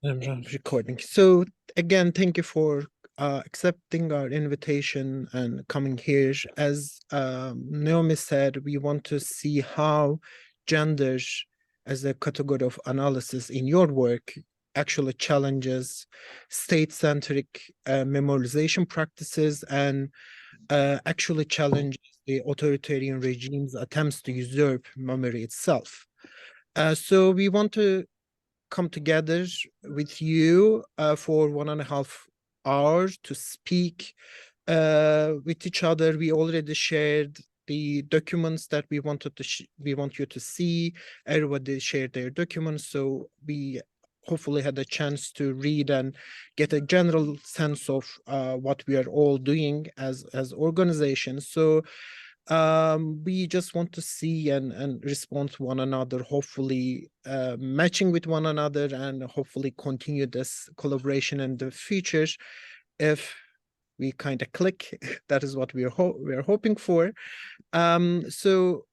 I'm recording. So again, thank you for accepting our invitation and coming here. As Naomi said, we want to see how gender as a category of analysis in your work actually challenges state-centric memorization practices and actually challenges the authoritarian regime's attempts to usurp memory itself. So we want to come together with you for 1.5 hours to speak with each other. We already shared the documents that we want you to see. Everybody shared their documents, so we hopefully had a chance to read and get a general sense of what we are all doing as organizations. So we just want to see and respond to one another, hopefully matching with one another, and hopefully continue this collaboration in the future if we kind of click. That is what we are hoping for. So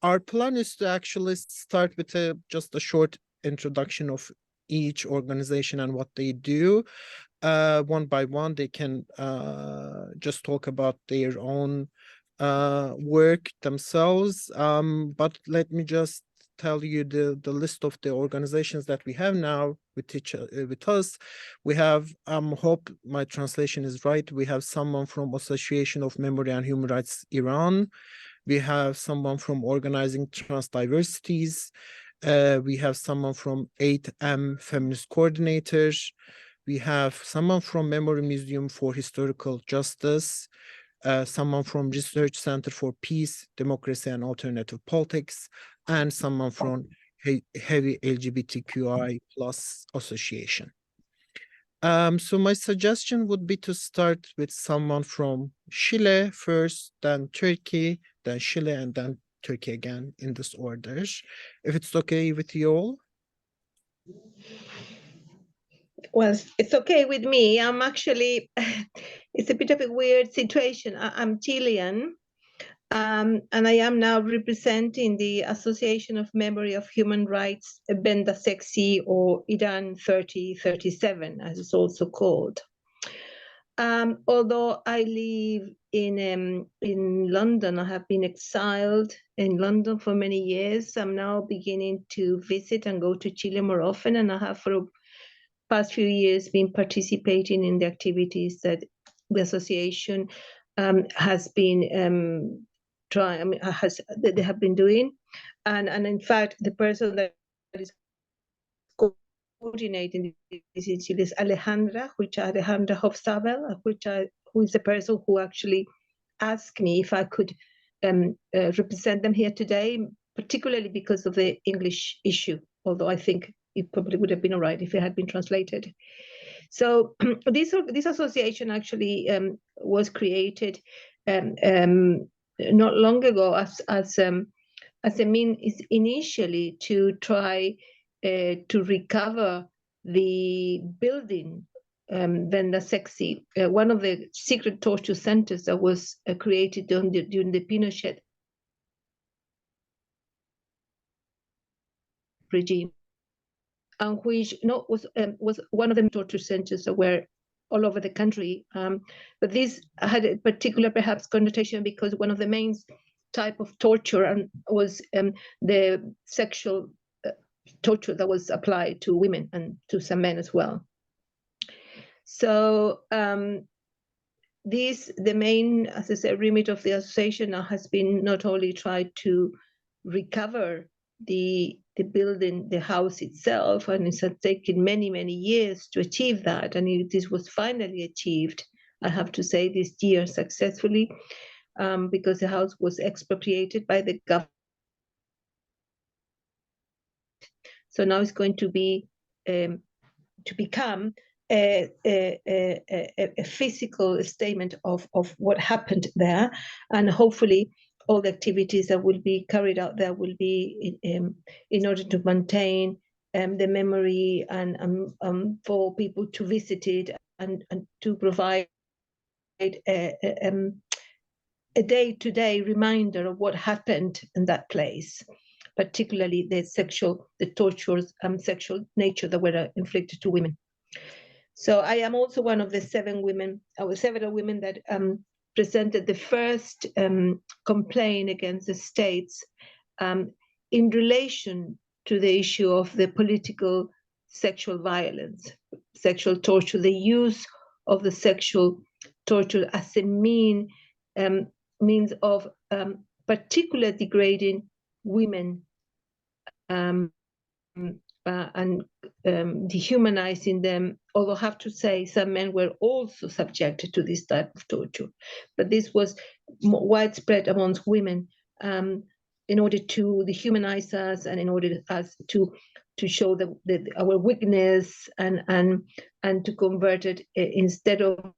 our plan is to actually start with just a short introduction of each organization and what they do. One by one, they can just talk about their own work themselves. But let me just tell you the list of the organizations that we have now with us. We have, hope my translation is right, we have someone from Association of Memoria and Human Rights Iran. We have someone from Organizing Transdiversities. We have someone from 8M Feminist Coordinators. We have someone from Memory Museum for Historical Justice, someone from Research Center for Peace, Democracy and Alternative Politics, and someone from Hevi LGBTQI+ Association. So my suggestion would be to start with someone from Chile first, then Turkey, then Chile, and then Turkey again in this order. If it's okay with you all? Well, it's okay with me. I'm actually, it's a bit of a weird situation. I'm Chilean, and I am now representing the Association of Memory of Human Rights, Benda Sexy, or Iran 3037, as it's also called. Although I live in London, I have been exiled in London for many years. I'm now beginning to visit and go to Chile more often, and I have for past few years been participating in the activities that the association has been they have been doing, and in fact the person that is coordinating this in Chile is Alejandra Hofstabel, who is the person who actually asked me if I could represent them here today, particularly because of the English issue, although I think it probably would have been all right if it had been translated. So this association actually was created not long ago as a means initially to try to recover the building Benda Sexy, one of the secret torture centers that was created during the Pinochet regime, and which was one of the torture centers that were all over the country. But this had a particular perhaps connotation because one of the main type of torture was the sexual torture that was applied to women and to some men as well. So the main, as I said, remit of the association now has been not only try to recover the building, the house itself, and it's taken many years to achieve that, and this was finally achieved, I have to say, this year successfully, because the house was expropriated by the government. So now it's going to be to become a physical statement of what happened there, and hopefully all the activities that will be carried out there will be in order to maintain the memory and for people to visit it and to provide a day-to-day reminder of what happened in that place. particularly the tortures, sexual nature that were inflicted to women. So I am also one of the several women that presented the first complaint against the states in relation to the issue of the political sexual violence, sexual torture, the use of the sexual torture as a means of particularly degrading women and dehumanizing them. Although I have to say some men were also subjected to this type of torture, but this was widespread amongst women in order to dehumanize us and in order us to show our weakness and to convert it instead of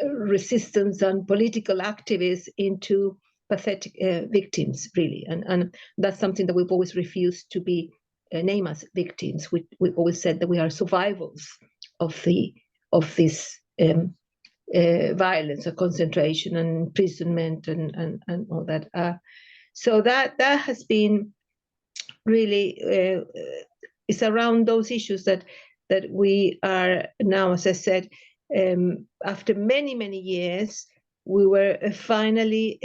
resistance and political activists into pathetic victims, really. And that's something that we've always refused to be named as victims. We always said that we are survivors of this violence, concentration and imprisonment and all that. So that has been really, it's around those issues that we are now, as I said, after many, many years, we were finally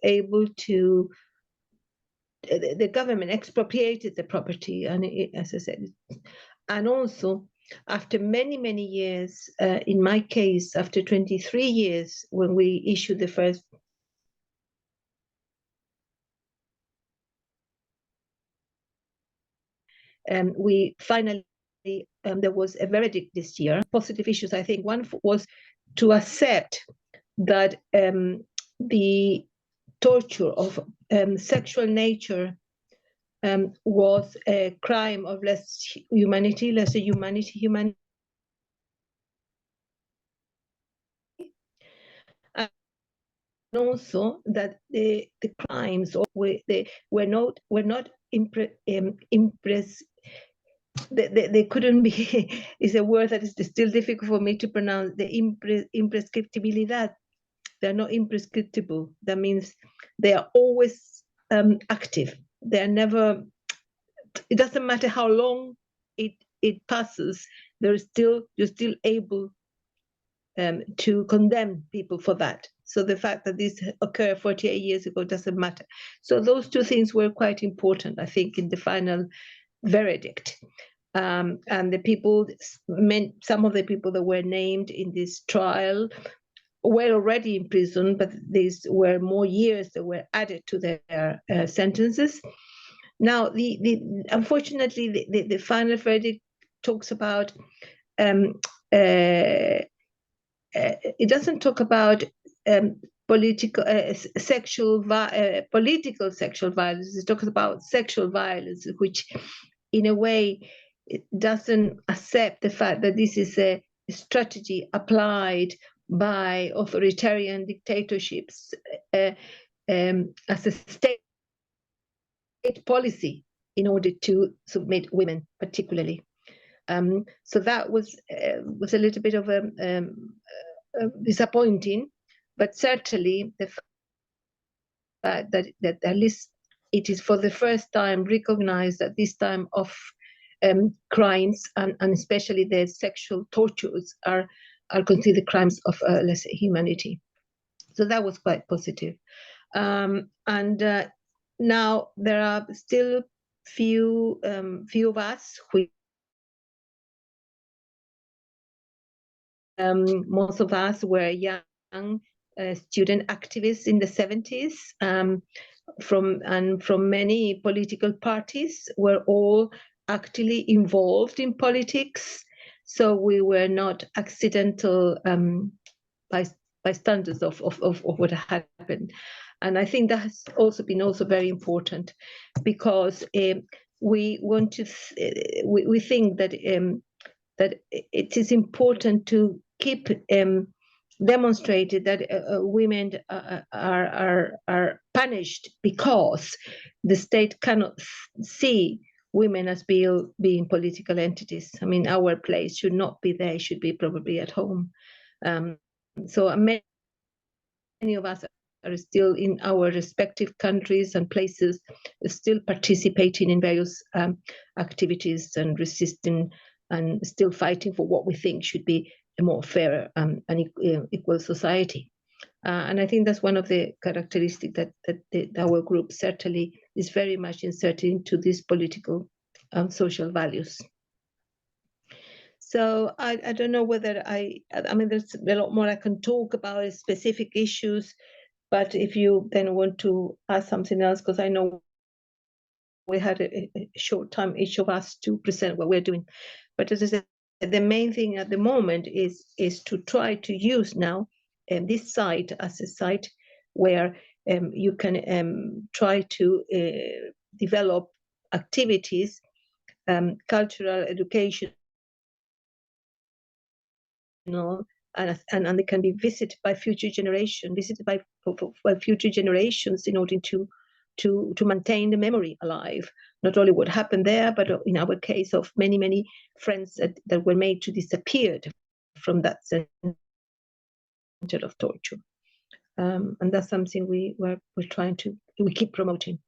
able to, the government expropriated the property, and as I said, and also after many, many years, in my case, after 23 years, when we issued the first we finally, there was a verdict this year. Positive issues, I think. One was to accept that the torture of sexual nature was a crime of lesser humanity. And also that the crimes were not they couldn't be, is a word that is still difficult for me to pronounce, the imprescriptibilidad. They're not imprescriptible. That means they are always active. They are never, it doesn't matter how long it passes, you're still able to condemn people for that. So the fact that this occurred 48 years ago doesn't matter. So those two things were quite important, I think, in the final verdict. And the people, some of the people that were named in this trial were already in prison, but these were more years that were added to their sentences. Now, unfortunately, the final verdict talks about, it doesn't talk about political sexual violence. It talks about sexual violence, which in a way it doesn't accept the fact that this is a strategy applied by authoritarian dictatorships as a state policy in order to submit women particularly. So that was a little bit of disappointing, but certainly the fact that at least it is for the first time recognized that this time of crimes and especially the sexual tortures are considered crimes of lesser humanity. So that was quite positive. And now there are still few of us who most of us were young student activists in the 70s from many political parties. Were all actively involved in politics, so we were not accidental bystanders of what happened. And I think that has also been very important, because we want to we think that that it is important to keep demonstrated that women are punished because the state cannot see women as being political entities. I mean, our place should not be there; it should be probably at home. So many of us are still in our respective countries and places, still participating in various activities and resisting and still fighting for what we think should be a more fair and equal society. And I think that's one of the characteristics that our group certainly is very much inserted into these political and social values. So I don't know whether I mean, there's a lot more I can talk about specific issues, but if you then want to ask something else, because I know we had a short time, each of us, to present what we're doing. But as I said, the main thing at the moment is to try to use now this site as a site where you can try to develop activities, cultural, education, and they can be visited by future generations, by future generations in order to maintain the memory alive. Not only what happened there, but in our case of many friends that were made to disappear from that center of torture. And that's something we're trying to, we keep promoting.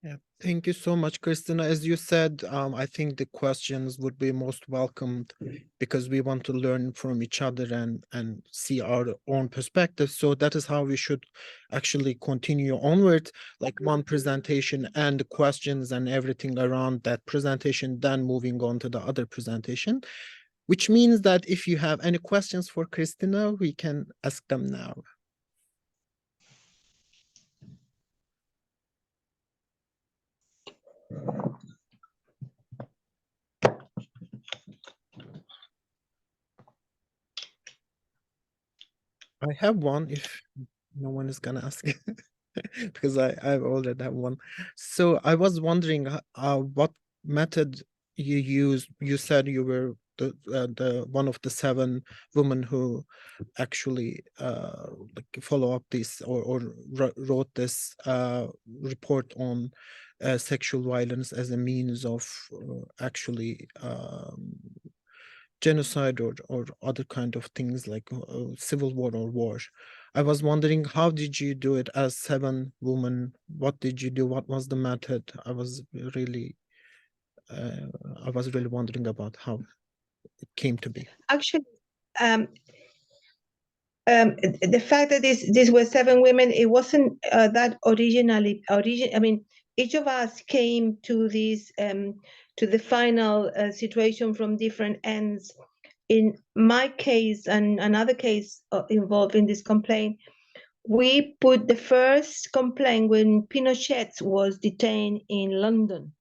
Yeah, thank you so much, Christina. As you said, I think the questions would be most welcomed because we want to learn from each other and see our own perspectives. So that is how we should actually continue onward, like one presentation and the questions and everything around that presentation, then moving on to the other presentation, which means that if you have any questions for Christina, we can ask them now. I have one if no one is gonna ask because I've already have one. So I was wondering what method you used. You said you were the one of the 7 women who actually like follow up this or wrote this report on sexual violence as a means of actually genocide or other kind of things like civil war or war. I was wondering, how did you do it as 7 women? What did you do? What was the method? I was really wondering about how it came to be. Actually, the fact that these were 7 women, it wasn't that originally. I mean, each of us came to this to the final situation from different ends. In my case and another case involved in this complaint, we put the first complaint when Pinochet was detained in London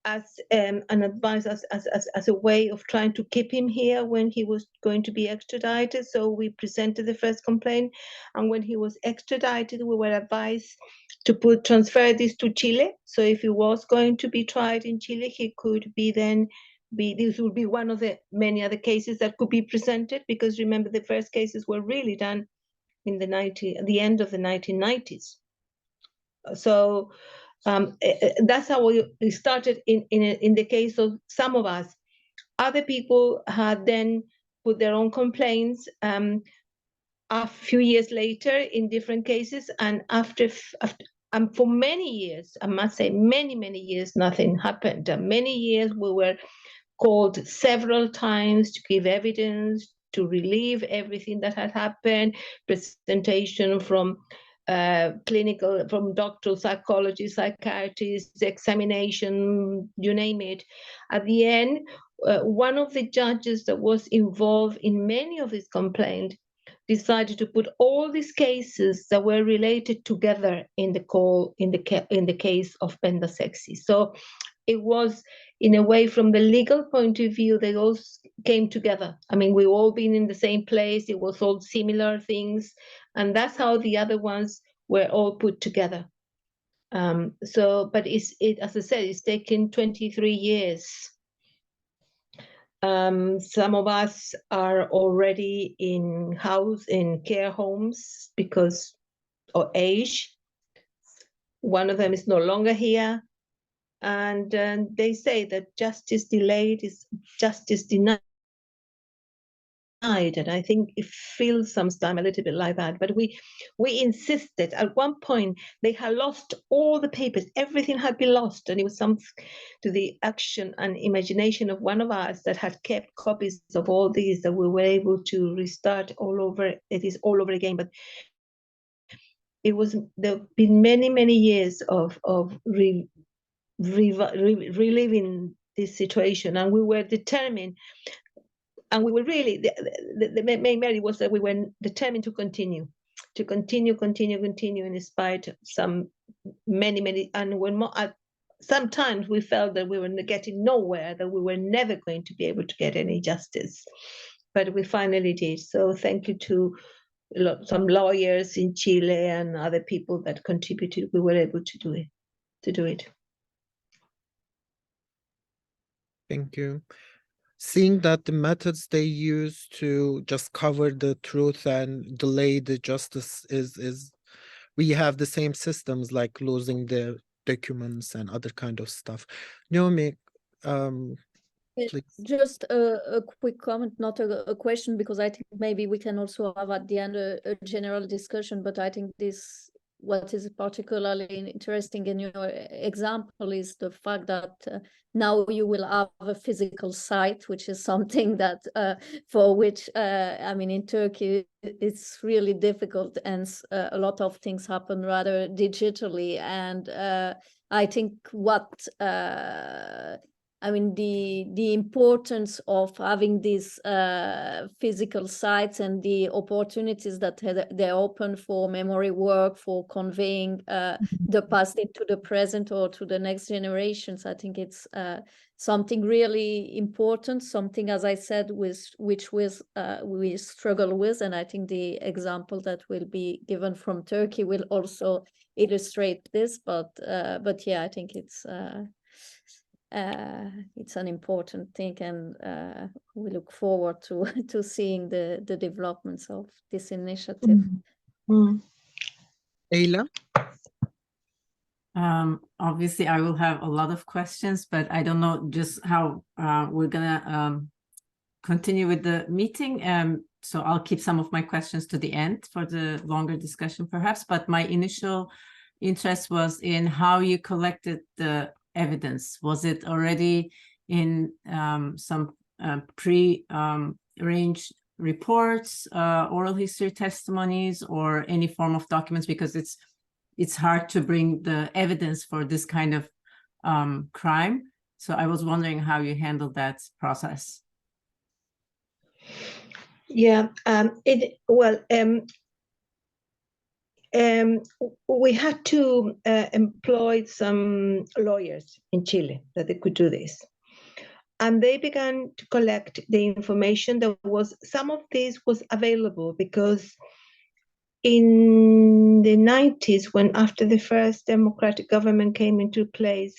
as an advice, as a way of trying to keep him here when he was going to be extradited. So we presented the first complaint, and when he was extradited, we were advised to transfer this to Chile. So if he was going to be tried in Chile, he could be this would be one of the many other cases that could be presented, because remember, the first cases were really done in the end of the 1990s. So that's how we started in the case of some of us. Other people had then put their own complaints a few years later in different cases, and after for many years, I must say many years, nothing happened. Many years we were called several times to give evidence, to relieve everything that had happened, presentation from clinical, from doctors, psychologists, psychiatrists, examination, you name it. At the end, one of the judges that was involved in many of these complaints decided to put all these cases that were related together in the case of Penda Sexy. So it was, in a way, from the legal point of view, they all came together. I mean, we've all been in the same place. It was all similar things. And that's how the other ones were all put together. But as I said, it's taken 23 years. Some of us are already in care homes because of age. One of them is no longer here. And they say that justice delayed is justice denied. and I think it feels sometimes a little bit like that. But we insisted. At one point, they had lost all the papers. Everything had been lost, and it was some to the action and imagination of one of us that had kept copies of all these that we were able to restart all over. It is all over again, but it was there've been many years of reliving this situation, and we were determined. And we were really, the main merit was that we were determined to continue in spite of some many, and when sometimes we felt that we were getting nowhere, that we were never going to be able to get any justice, but we finally did. So thank you to some lawyers in Chile and other people that contributed. We were able to do it. Thank you. Seeing that the methods they use to just cover the truth and delay the justice is we have the same systems, like losing the documents and other kind of stuff. Naomi, please. Just a quick comment, not a question, because I think maybe we can also have at the end a general discussion, but I think what is particularly interesting in your example is the fact that now you will have a physical site, which is something that for which I mean, in Turkey it's really difficult, and a lot of things happen rather digitally. And I think what I mean, the importance of having these physical sites and the opportunities that they open for memory work, for conveying the past into the present or to the next generations. I think it's something really important, something, as I said, which we struggle with. And I think the example that will be given from Turkey will also illustrate this. But yeah, I think it's an important thing, and we look forward to seeing the developments of this initiative. Ayla? Obviously, I will have a lot of questions, but I don't know just how we're gonna continue with the meeting. So I'll keep some of my questions to the end for the longer discussion, perhaps. But my initial interest was in how you collected the evidence. Was it already in some pre-arranged reports, oral history testimonies, or any form of documents? Because it's hard to bring the evidence for this kind of crime. So I was wondering how you handled that process. Yeah, we had to employ some lawyers in Chile that they could do this. And they began to collect the information that was, some of this was available because in the 90s, when after the first democratic government came into place,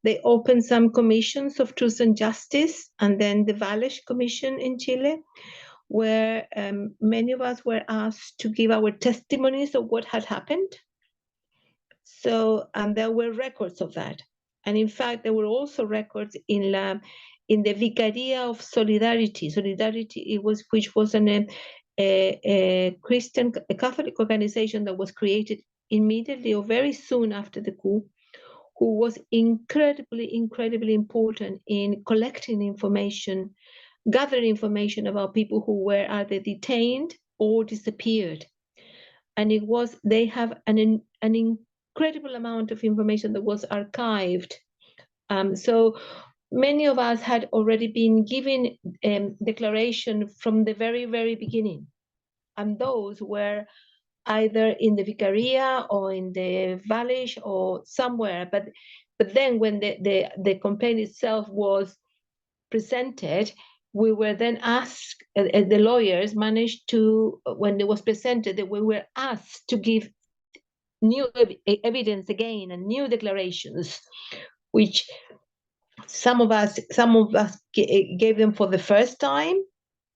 they opened some commissions of truth and justice, and then the Bellek Commission in Chile, where many of us were asked to give our testimonies of what had happened. So, and there were records of that. And in fact, there were also records in the Vicaría of Solidarity. Solidarity, which was a Christian, a Catholic organization that was created immediately or very soon after the coup, who was incredibly important in collecting information, gathering information about people who were either detained or disappeared. And they have an incredible amount of information that was archived. So many of us had already been given declaration from the very beginning. And those were either in the Vicaría or in the Bellek or somewhere. But then when the complaint itself was presented, we were then asked, the lawyers managed to, when it was presented, that we were asked to give new evidence again and new declarations, which some of us gave them for the first time,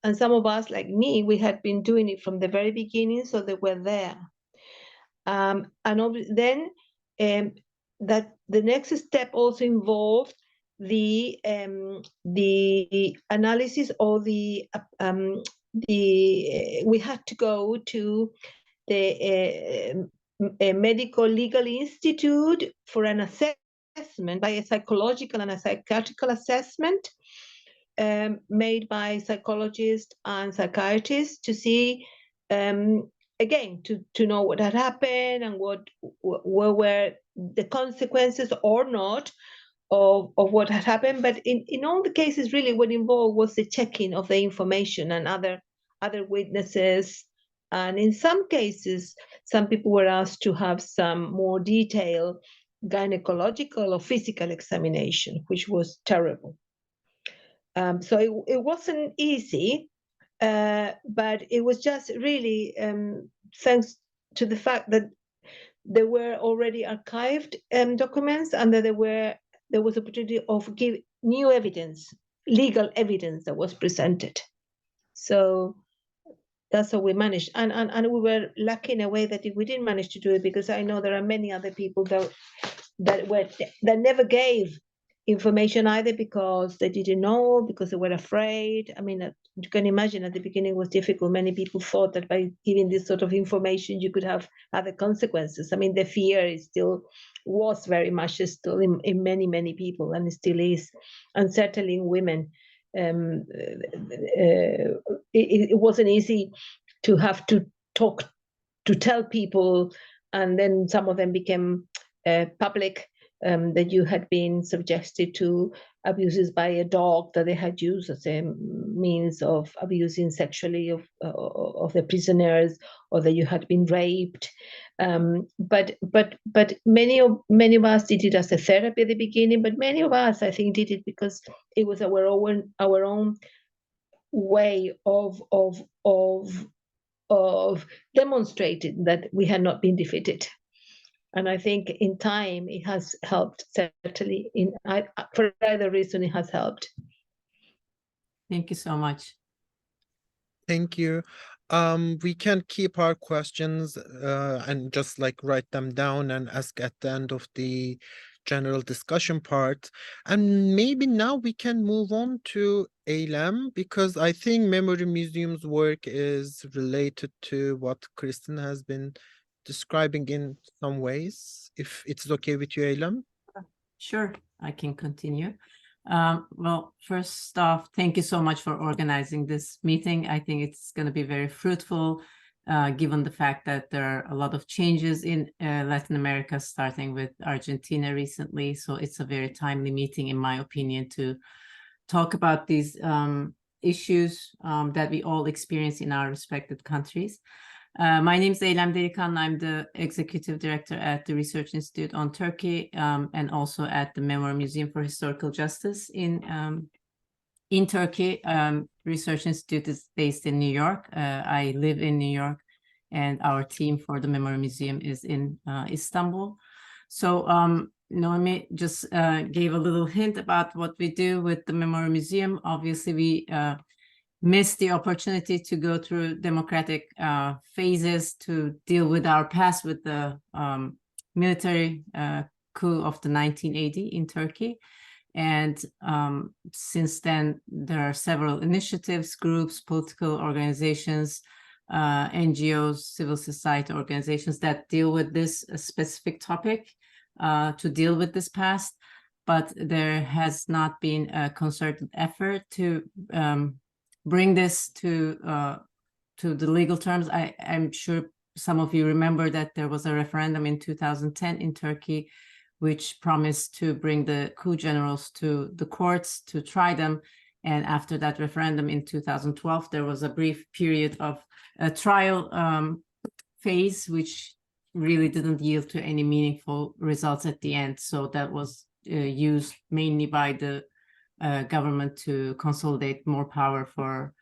and some of us, like me, we had been doing it from the very beginning, so they were there. And then that the next step also involved the analysis or the we had to go to the Medical Legal Institute for an assessment by a psychological and a psychiatrical assessment made by psychologists and psychiatrists to see, again, to know what had happened and what were the consequences or not of what had happened. But in all the cases, really what involved was the checking of the information and other witnesses. And in some cases, some people were asked to have some more detailed gynecological or physical examination, which was terrible. So it wasn't easy, but it was just really thanks to the fact that there were already archived documents, and that there was opportunity of give new evidence, legal evidence that was presented. So that's how we managed, and we were lucky in a way that we didn't manage to do it, because I know there are many other people that never gave information either, because they didn't know, because they were afraid. I mean, you can imagine at the beginning it was difficult. Many people thought that by giving this sort of information you could have other consequences. I mean, the fear was very much still in many people, and it still is, and certainly in women. It wasn't easy to have to tell people, and then some of them became public, that you had been subjected to abuses by a dog that they had used as a means of abusing sexually of the prisoners, or that you had been raped. But many of us did it as a therapy at the beginning, but many of us, I think, did it because it was our own way of demonstrating that we had not been defeated. And I think in time it has helped, certainly. For either reason, it has helped. Thank you so much. Thank you. We can keep our questions and just like write them down and ask at the end of the general discussion part. And maybe now we can move on to Eylem, because I think Memory Museum's work is related to what Kristen has been describing in some ways, if it's okay with you, Eylem. Sure, I can continue. Well, first off, thank you so much for organizing this meeting. I think it's going to be very fruitful, given the fact that there are a lot of changes in Latin America, starting with Argentina recently. So it's a very timely meeting, in my opinion, to talk about these issues that we all experience in our respective countries. My name is Eylem Delikanlı. I'm the executive director at the Research Institute on Turkey, and also at the Memoria Museum for Historical Justice in Turkey. Research Institute is based in New York. I live in New York, and our team for the Memoria Museum is in Istanbul. So Noemi just gave a little hint about what we do with the Memoria Museum. Obviously, we missed the opportunity to go through democratic phases to deal with our past, with the military coup of the 1980 in Turkey. And since then, there are several initiatives, groups, political organizations, NGOs, civil society organizations that deal with this specific topic, to deal with this past. But there has not been a concerted effort to bring this to the legal terms. I'm sure some of you remember that there was a referendum in 2010 in Turkey, which promised to bring the coup generals to the courts to try them. And after that referendum in 2012, there was a brief period of a trial phase, which really didn't yield to any meaningful results at the end. So that was used mainly by the government to consolidate more power for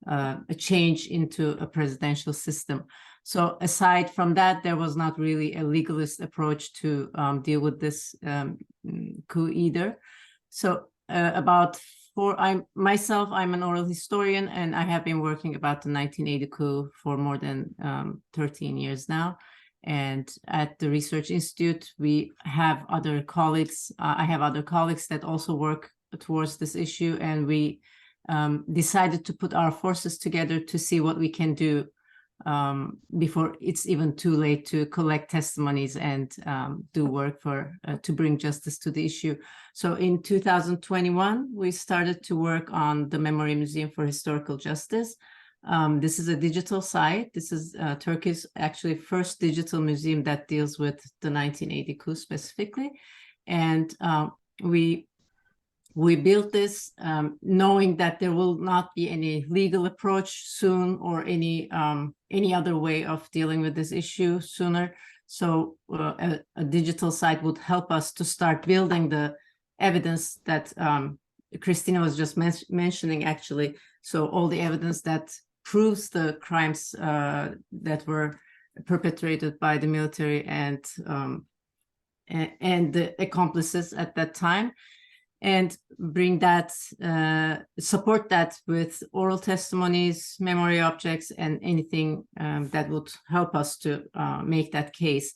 a change into a presidential system. So aside from that, there was not really a legalist approach to deal with this coup either. So I'm an oral historian, and I have been working about the 1980 coup for more than 13 years now. And at the Research Institute, we have other colleagues. I have other colleagues that also work towards this issue, and we decided to put our forces together to see what we can do before it's even too late to collect testimonies and do work for to bring justice to the issue. So in 2021, we started to work on the Memoria Museum for Historical Justice. This is a digital site. This is Turkey's actually first digital museum that deals with the 1980 coup specifically. And we built this knowing that there will not be any legal approach soon or any other way of dealing with this issue sooner. So a digital site would help us to start building the evidence that Christina was just mentioning, actually. So all the evidence that proves the crimes that were perpetrated by the military and the accomplices at that time, and bring that, support that with oral testimonies, memory objects, and anything that would help us to make that case.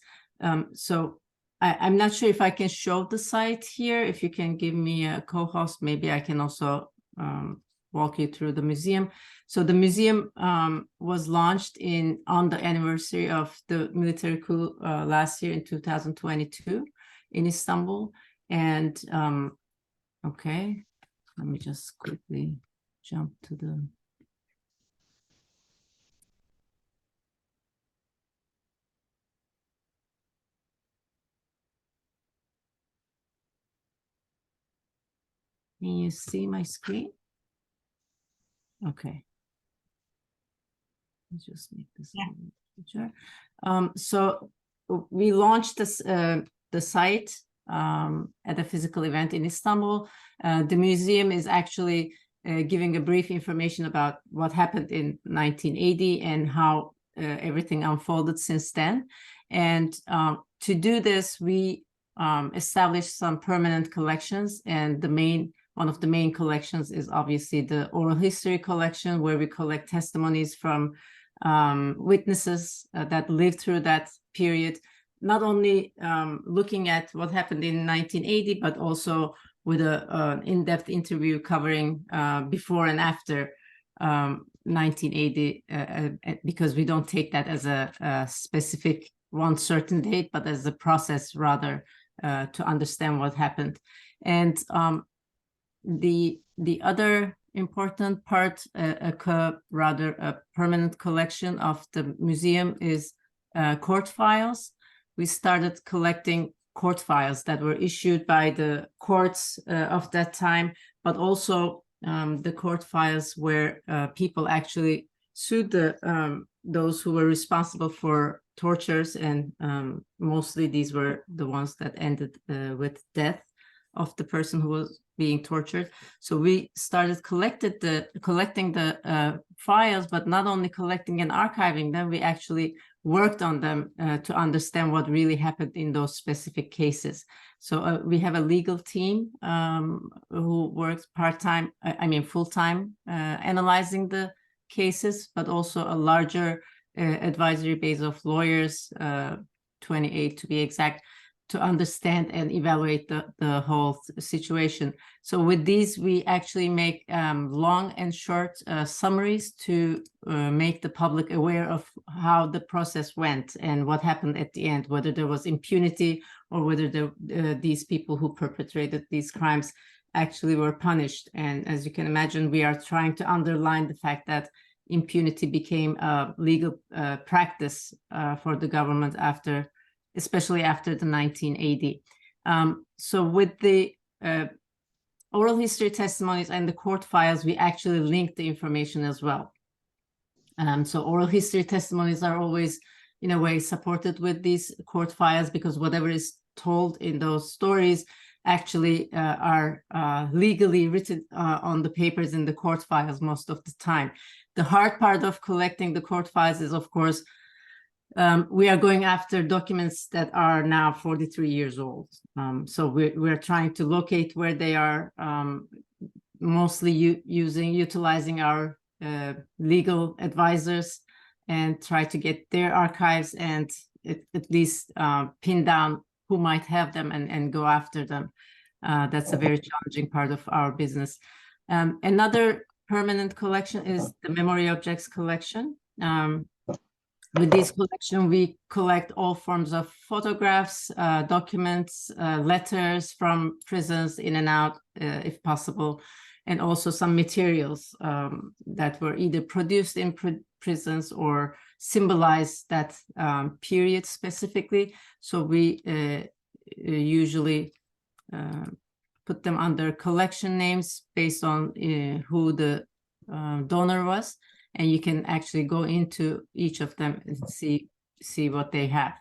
So I'm not sure if I can show the site here. If you can give me a co-host, maybe I can also walk you through the museum. So the museum was launched on the anniversary of the military coup last year in 2022 in Istanbul. And okay, let me just quickly jump to the... Can you see my screen? Okay. Let's just make this a little picture. So we launched this the site at a physical event in Istanbul. The museum is actually giving a brief information about what happened in 1980 and how everything unfolded since then. And to do this, we established some permanent collections, and one of the main collections is obviously the oral history collection, where we collect testimonies from witnesses that lived through that period, not only looking at what happened in 1980, but also with an in-depth interview covering before and after 1980, because we don't take that as a specific one certain date, but as a process rather to understand what happened. And the other important part, rather a permanent collection of the museum, is court files. We started collecting court files that were issued by the courts of that time, but also the court files where people actually sued those who were responsible for tortures, and mostly these were the ones that ended with death of the person who was being tortured. So we started collecting the files, but not only collecting and archiving them, we actually worked on them to understand what really happened in those specific cases. So we have a legal team who works part-time, full-time, analyzing the cases, but also a larger advisory base of lawyers, 28 to be exact, to understand and evaluate the whole situation. So with these, we actually make long and short summaries to make the public aware of how the process went and what happened at the end, whether there was impunity or whether these people who perpetrated these crimes actually were punished. And as you can imagine, we are trying to underline the fact that impunity became a legal practice for the government especially after the 1980. So with the oral history testimonies and the court files, we actually link the information as well. So oral history testimonies are always, in a way, supported with these court files, because whatever is told in those stories actually are legally written on the papers in the court files most of the time. The hard part of collecting the court files is, of course, we are going after documents that are now 43 years old. So we're trying to locate where they are, mostly utilizing our legal advisors, and try to get their archives and at least pin down who might have them and go after them. That's a very challenging part of our business. Another permanent collection is the memory objects collection. With this collection, we collect all forms of photographs, documents, letters from prisons in and out, if possible, and also some materials that were either produced in prisons or symbolize that period specifically. So we usually put them under collection names based on who the donor was. And you can actually go into each of them and see what they have.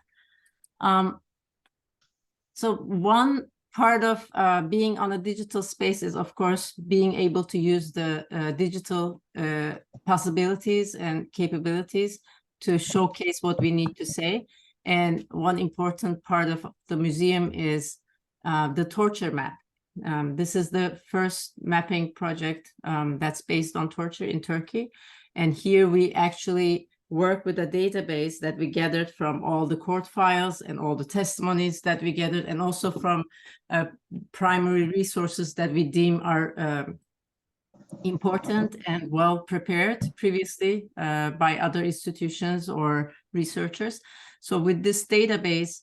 So one part of being on a digital space is, of course, being able to use the digital possibilities and capabilities to showcase what we need to say. And one important part of the museum is the torture map. This is the first mapping project that's based on torture in Turkey. And here we actually work with a database that we gathered from all the court files and all the testimonies that we gathered, and also from primary resources that we deem are important and well prepared previously by other institutions or researchers. So with this database,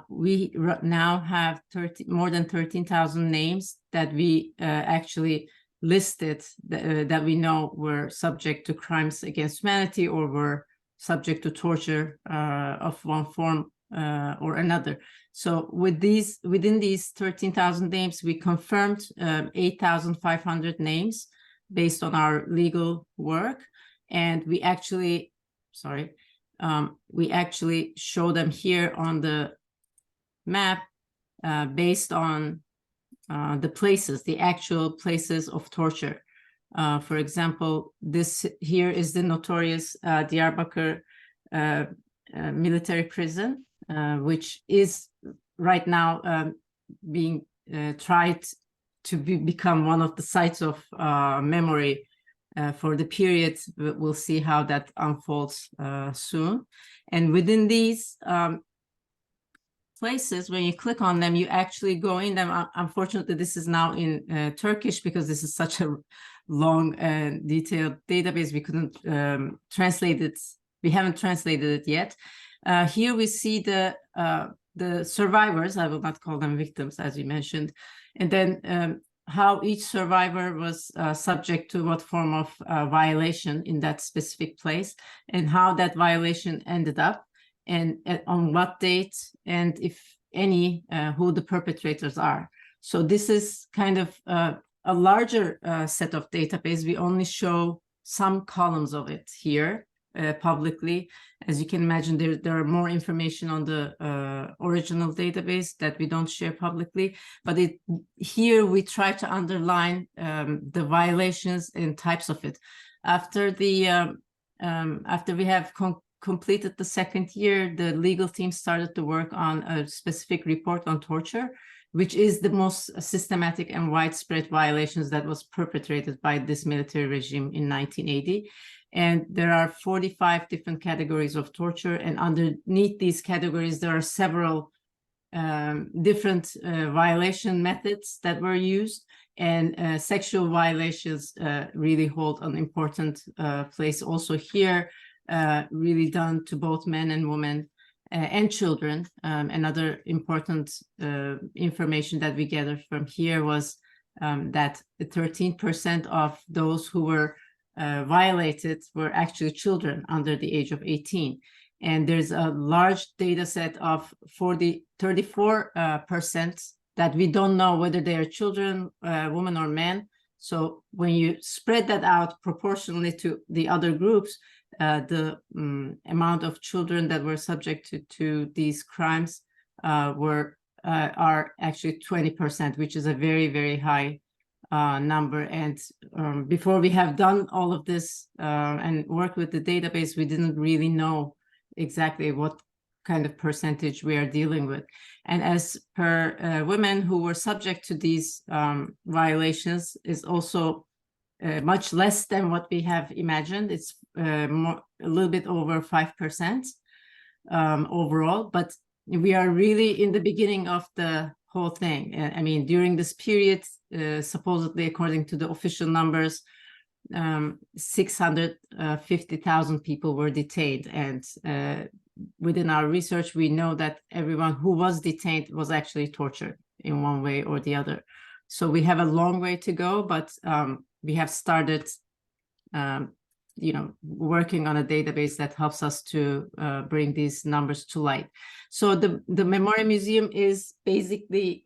we now have more than 13,000 names that we actually listed that we know were subject to crimes against humanity or were subject to torture of one form or another. So with within these 13,000 names, we confirmed 8,500 names based on our legal work, and we actually show them here on the map based on the places, the actual places of torture. For example, this here is the notorious Diyarbakir military prison, which is right now being tried to become one of the sites of memory for the period. We'll see how that unfolds soon. And within these places, when you click on them, you actually go in them. Unfortunately, this is now in Turkish because this is such a long and detailed database. We couldn't translate it. We haven't translated it yet. Here we see the survivors. I will not call them victims, as you mentioned. And then how each survivor was subject to what form of violation in that specific place, and how that violation ended up, and on what date, and if any, who the perpetrators are. So this is kind of a larger set of database. We only show some columns of it here publicly. As you can imagine, there are more information on the original database that we don't share publicly. But here we try to underline the violations and types of it. After we have completed the second year, the legal team started to work on a specific report on torture, which is the most systematic and widespread violations that was perpetrated by this military regime in 1980. And there are 45 different categories of torture. And underneath these categories, there are several different violation methods that were used. And sexual violations really hold an important place also here. Really done to both men and women and children. Another important information that we gathered from here was that 13% of those who were violated were actually children under the age of 18. And there's a large data set of 34% that we don't know whether they are children, women or men. So when you spread that out proportionally to the other groups, the amount of children that were subject to these crimes are actually 20%, which is a very, very high number. And before we have done all of this and worked with the database, we didn't really know exactly what kind of percentage we are dealing with. And as per women who were subject to these violations is also much less than what we have imagined. It's a little bit over 5% overall, but we are really in the beginning of the whole thing. I mean, during this period, supposedly according to the official numbers, 650,000 people were detained, and within our research, we know that everyone who was detained was actually tortured in one way or the other. So we have a long way to go, but we have started, working on a database that helps us to bring these numbers to light. So the Memoria Museum is basically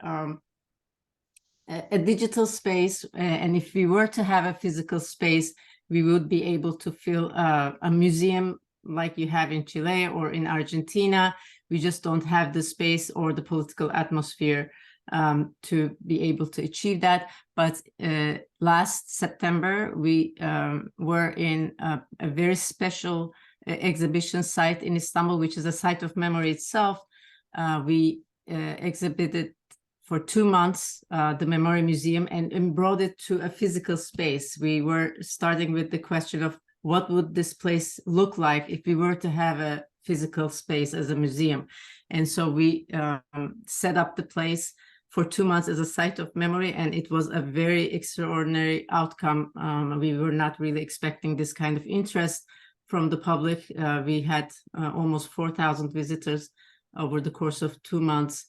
a digital space, and if we were to have a physical space, we would be able to feel a museum like you have in Chile or in Argentina. We just don't have the space or the political atmosphere to be able to achieve that. But last September, we were in a very special exhibition site in Istanbul, which is a site of memory itself. We exhibited for 2 months the Memoria Museum and brought it to a physical space. We were starting with the question of what would this place look like if we were to have a physical space as a museum. And so we set up the place for 2 months as a site of memory, and it was a very extraordinary outcome. We were not really expecting this kind of interest from the public. We had almost 4,000 visitors over the course of 2 months,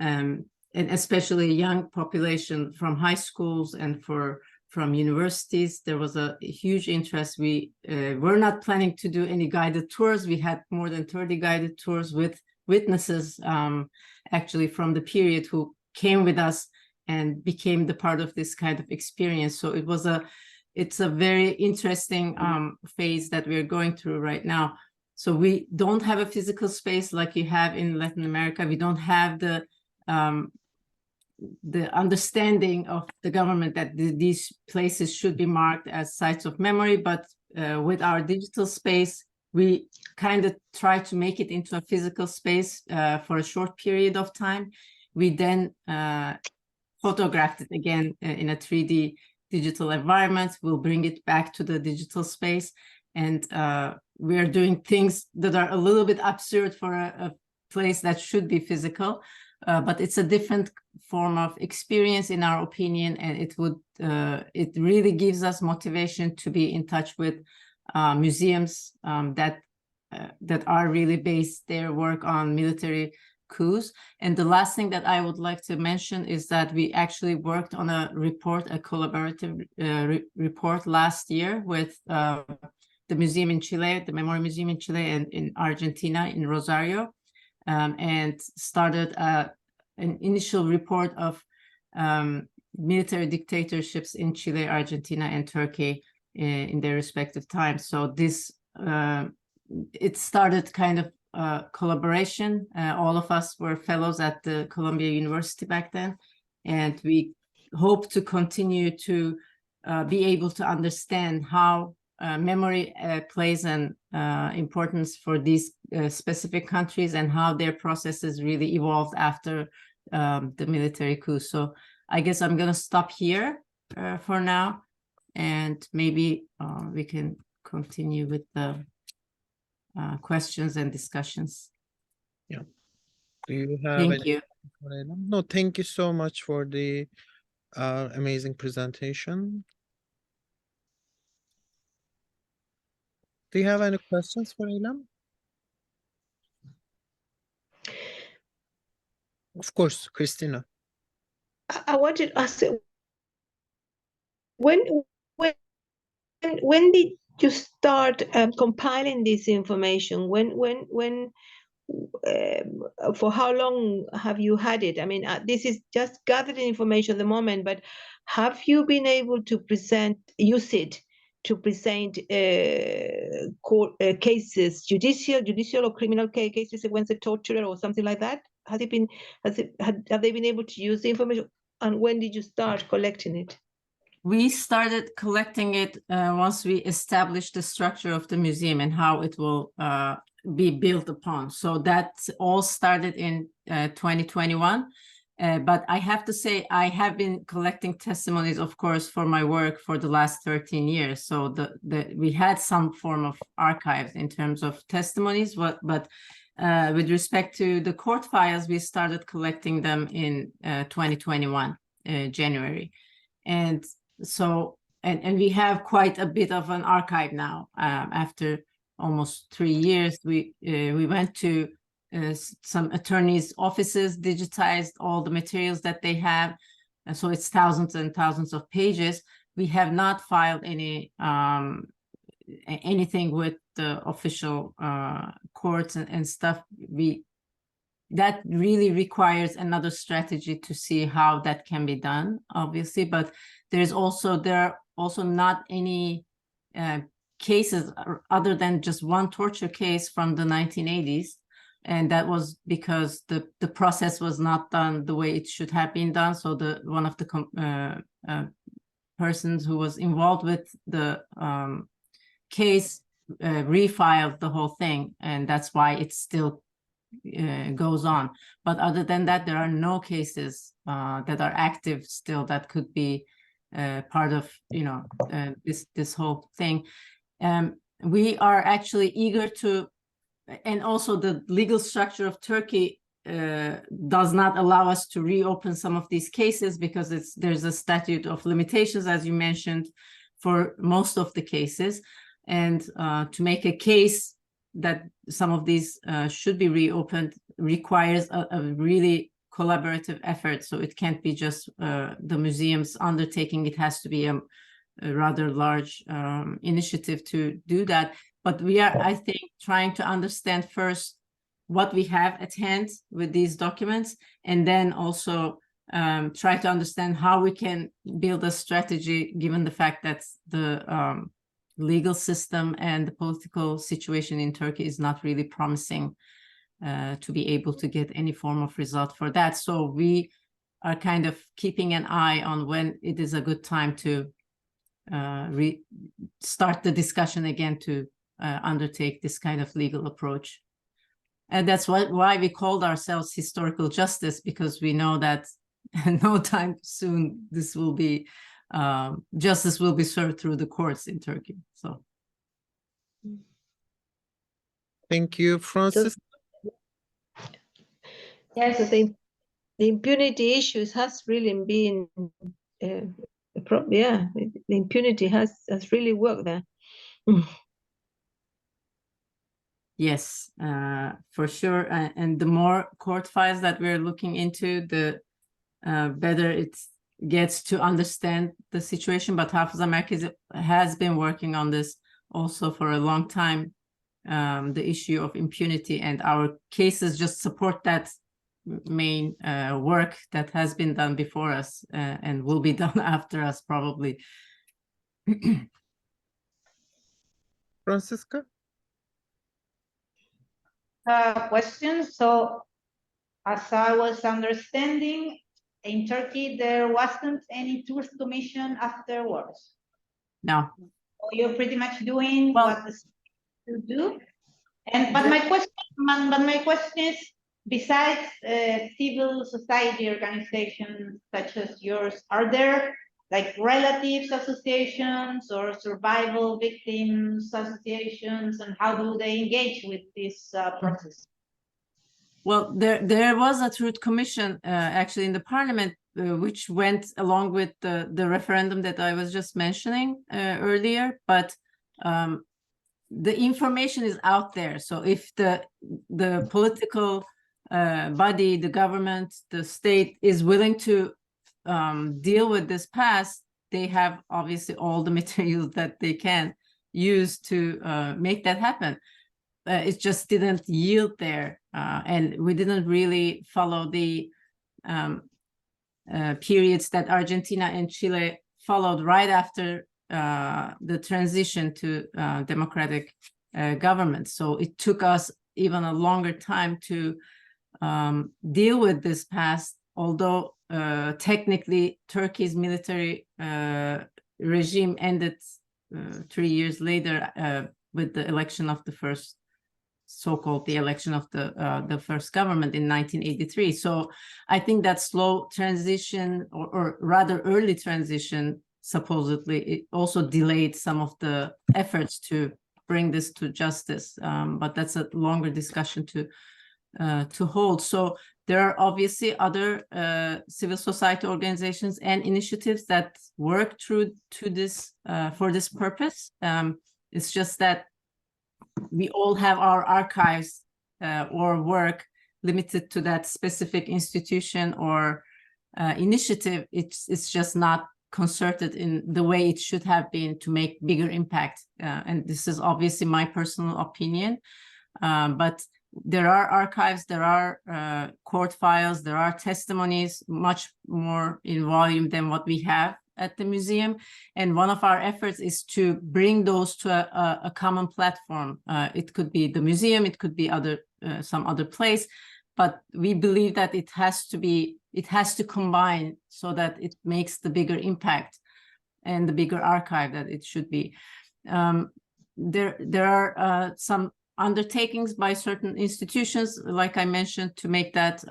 and especially young population from high schools and from universities. There was a huge interest. We were not planning to do any guided tours. We had more than 30 guided tours with witnesses actually from the period who came with us and became the part of this kind of experience. So it's a very interesting phase that we're going through right now. So we don't have a physical space like you have in Latin America. We don't have the understanding of the government that these places should be marked as sites of memory, but with our digital space, we kind of try to make it into a physical space for a short period of time. We then photographed it again in a 3D digital environment. We'll bring it back to the digital space, and we are doing things that are a little bit absurd for a place that should be physical. But it's a different form of experience, in our opinion, and it really gives us motivation to be in touch with museums that are really based their work on military coups. And the last thing that I would like to mention is that we actually worked on a report, a collaborative report last year with the museum in Chile, the Memoria Museum in Chile, and in Argentina, in Rosario. And started an initial report of military dictatorships in Chile, Argentina, and Turkey in their respective times. So this, it started kind of collaboration. All of us were fellows at the Columbia University back then, and we hope to continue to be able to understand how memory plays an importance for these specific countries and how their processes really evolved after the military coup. So I guess I'm going to stop here for now, and maybe we can continue with the questions and discussions. Yeah. Do you have Thank any? you. No, thank you so much for the amazing presentation. Do you have any questions for Ilham? Of course, Christina. I wanted to ask, when did you start compiling this information? When for how long have you had it? I mean, this is just gathering information at the moment, but have you been able to use it to present court cases, judicial or criminal cases against a torturer or something like that? Have they been able to use the information? And when did you start collecting it? We started collecting it once we established the structure of the museum and how it will be built upon. So that all started in 2021. But I have to say, I have been collecting testimonies, of course, for my work for the last 13 years. So we had some form of archives in terms of testimonies, but with respect to the court files, we started collecting them in 2021, January. And so and we have quite a bit of an archive now. After almost 3 years, we went to some attorneys' offices, digitized all the materials that they have, and so it's thousands and thousands of pages. We have not filed any anything with the official courts and stuff. That really requires another strategy to see how that can be done, obviously. But there are also not any cases other than just one torture case from the 1980s, and that was because the process was not done the way it should have been done. So one of the persons who was involved with the case refiled the whole thing, and that's why it's still goes on. But other than that, there are no cases that are active still that could be part of this whole thing. We are actually eager to, and also the legal structure of Turkey does not allow us to reopen some of these cases because there's a statute of limitations, as you mentioned, for most of the cases. And to make a case that some of these should be reopened requires a really collaborative effort. So it can't be just the museum's undertaking. It has to be a rather large initiative to do that. But we are, I think, trying to understand first what we have at hand with these documents, and then also try to understand how we can build a strategy, given the fact that the legal system and the political situation in Turkey is not really promising to be able to get any form of result for that. So we are kind of keeping an eye on when it is a good time to start the discussion again to undertake this kind of legal approach. And that's why we called ourselves historical justice, because we know that no time soon this will be justice will be served through the courts in Turkey. So thank you, Francis. Yes, the impunity issues has really been the impunity has really worked there. yes, for sure. And the more court files that we're looking into, the better it gets to understand the situation. But Hafiza Merkezi has been working on this also for a long time, the issue of impunity, and our cases just support that main work that has been done before us and will be done after us, probably. Francisca? Question. So, as I was understanding, in Turkey, there wasn't any truth commission afterwards. No. So you're pretty much doing Well, what the to do. But my question is, besides civil society organizations such as yours, are there like relatives associations or survival victims associations, and how do they engage with this process? Well, there was a truth commission actually in the parliament, which went along with the referendum that I was just mentioning earlier. But the information is out there. So if the political body, the government, the state is willing to deal with this past, they have obviously all the materials that they can use to make that happen. It just didn't yield there, and we didn't really follow the periods that Argentina and Chile followed right after the transition to democratic government. So it took us even a longer time to deal with this past, although technically Turkey's military regime ended 3 years later with the election of the first the election of the first government in 1983. So I think that slow transition, or rather early transition, supposedly, it also delayed some of the efforts to bring this to justice. But that's a longer discussion to hold. So there are obviously other civil society organizations and initiatives that work through to this for this purpose. It's just that we all have our archives or work limited to that specific institution or initiative. It's just not concerted in the way it should have been to make bigger impact. And this is obviously my personal opinion, but there are archives, there are court files, there are testimonies, much more in volume than what we have at the museum. And one of our efforts is to bring those to a common platform. It could be the museum, it could be some other place, but we believe that it has to combine so that it makes the bigger impact and the bigger archive that it should be. There are some undertakings by certain institutions, like I mentioned, to make that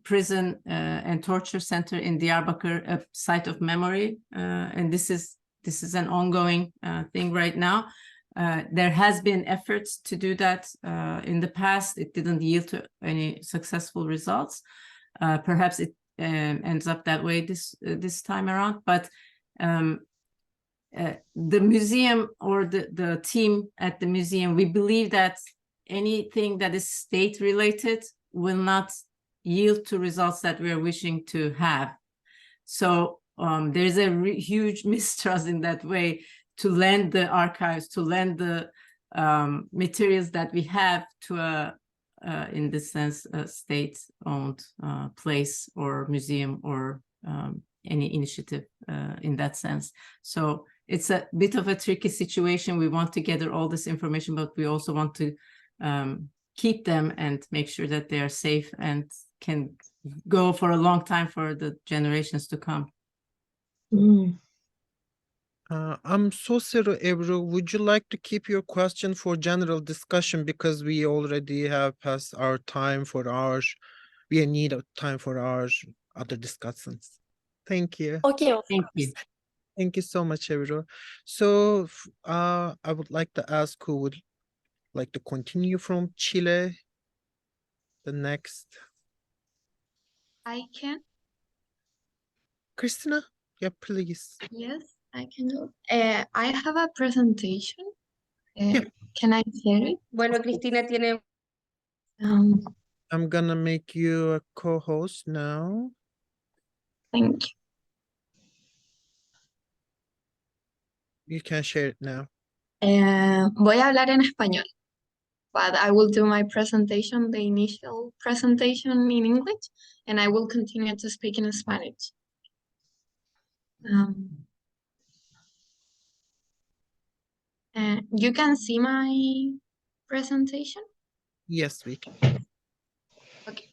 prison and torture center in Diyarbakir a site of memory, and this is an ongoing thing right now. There has been efforts to do that in the past. It didn't yield to any successful results. Perhaps it ends up that way this time around, but the museum or the team at the museum, we believe that anything that is state related will not yield to results that we are wishing to have. So there's a huge mistrust in that way to lend the archives, to lend the materials that we have to in this sense, a state-owned place or museum or any initiative in that sense. So it's a bit of a tricky situation. We want to gather all this information, but we also want to keep them and make sure that they are safe and can go for a long time for the generations to come. I'm so sorry, Ebru. Would you like to keep your question for general discussion, because we already have passed our time for our, we need time for our other discussions. Thank you. Okay, Thank you. Thank you so much, Ebru. So I would like to ask who would like to continue from Chile. The next. I can. Christina? Yeah, please. Yes, I can do. I have a presentation. Yeah. Can I share it? Bueno, Cristina tiene. I'm gonna make you a co-host now. Thank you. You can share it now. Voy a hablar en español, but I will do my presentation, the initial presentation in English, and I will continue to speak in Spanish. You can see my presentation? Yes, we can. Okay.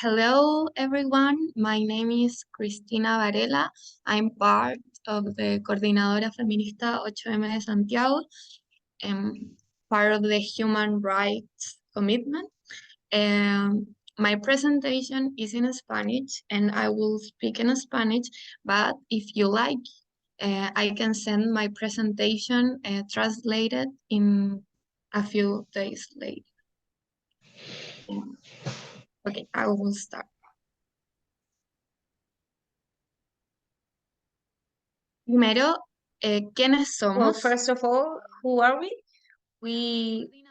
Hello, everyone. My name is Cristina Varela. I'm part of the Coordinadora Feminista 8M de Santiago, and part of the Human Rights Commitment. My presentation is in Spanish, and I will speak in Spanish, but if you like, I can send my presentation translated in a few days later. Okay, I will start. Primero, ¿quiénes somos? Well, first of all, who are we? We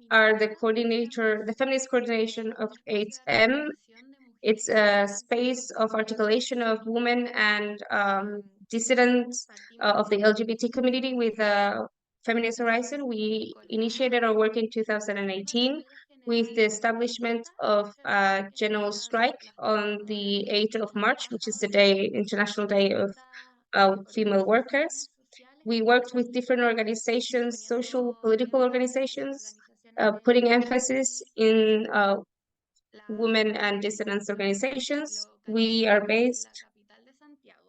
are the coordinator, the feminist coordination of 8M. It's a space of articulation of women and dissidents of the LGBT community with a feminist horizon. We initiated our work in 2018 with the establishment of a general strike on the 8th of March, which is the International Day of Female Workers. We worked with different organizations, social, political organizations, putting emphasis in women and dissidents organizations. We are based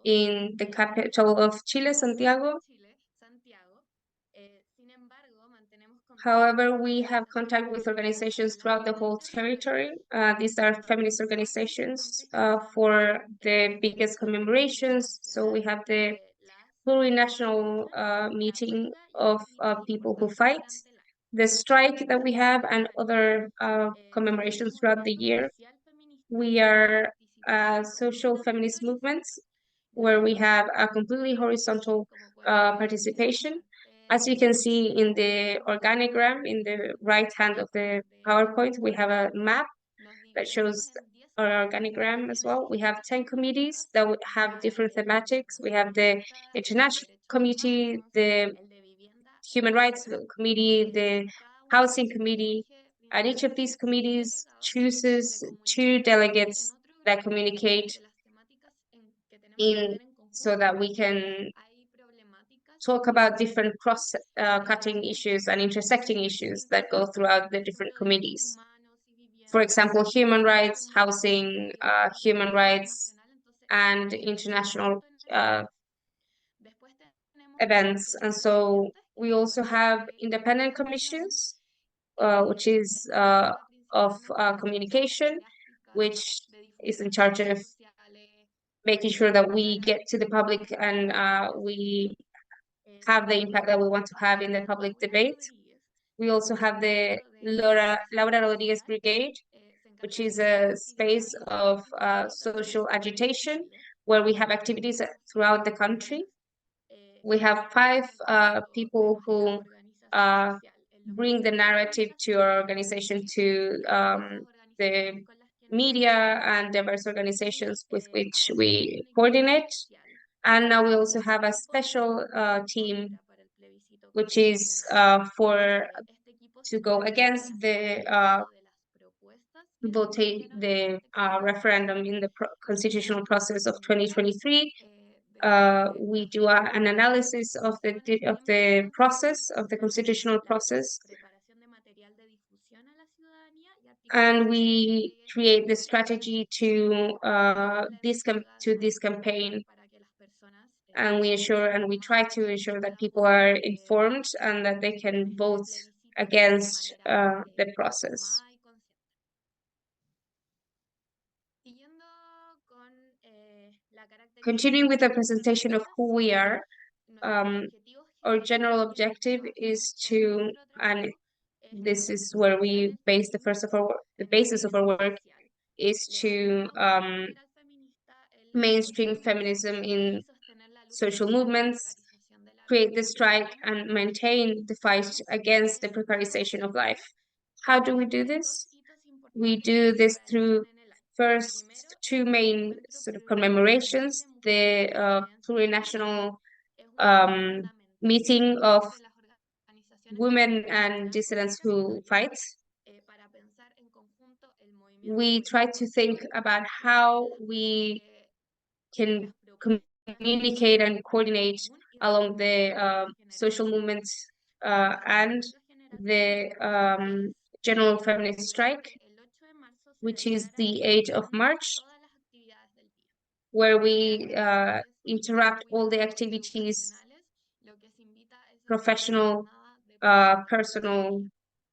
in the capital of Chile, Santiago. However, we have contact with organizations throughout the whole territory. These are feminist organizations for the biggest commemorations. So we have the plurinational meeting of people who fight. the strike that we have and other commemorations throughout the year. We are a social feminist movement where we have a completely horizontal participation. As you can see in the organigram in the right hand of the PowerPoint, we have a map that shows our organigram as well. We have 10 committees that would have different thematics. We have the International Committee, the Human Rights Committee, the Housing Committee, and each of these committees chooses 2 delegates that communicate so that we can talk about different cross-cutting issues and intersecting issues that go throughout the different committees. For example, human rights, housing, human rights, and international events. And so we also have independent commissions, which is of communication, which is in charge of making sure that we get to the public and we have the impact that we want to have in the public debate. We also have the Laura Rodriguez Brigade, which is a space of social agitation where we have activities throughout the country. We have 5 people who bring the narrative to our organization, to the media and diverse organizations with which we coordinate. And now we also have a special team, which is to go against the referendum in the constitutional process of 2023. We do an analysis of the process, of the constitutional process, and we create the strategy to this campaign, and we try to ensure that people are informed and that they can vote against the process. Continuing with the presentation of who we are, our general objective is to, and this is where we base the basis of our work, is to mainstream feminism in social movements, create the strike, and maintain the fight against the precarization of life. How do we do this? We do this through first 2 main sort of commemorations, the plurinational meeting of women and dissidents who fight. We try to think about how we can communicate and coordinate along the social movements and the general feminist strike, which is the 8th of March, where we interrupt all the activities, professional, personal,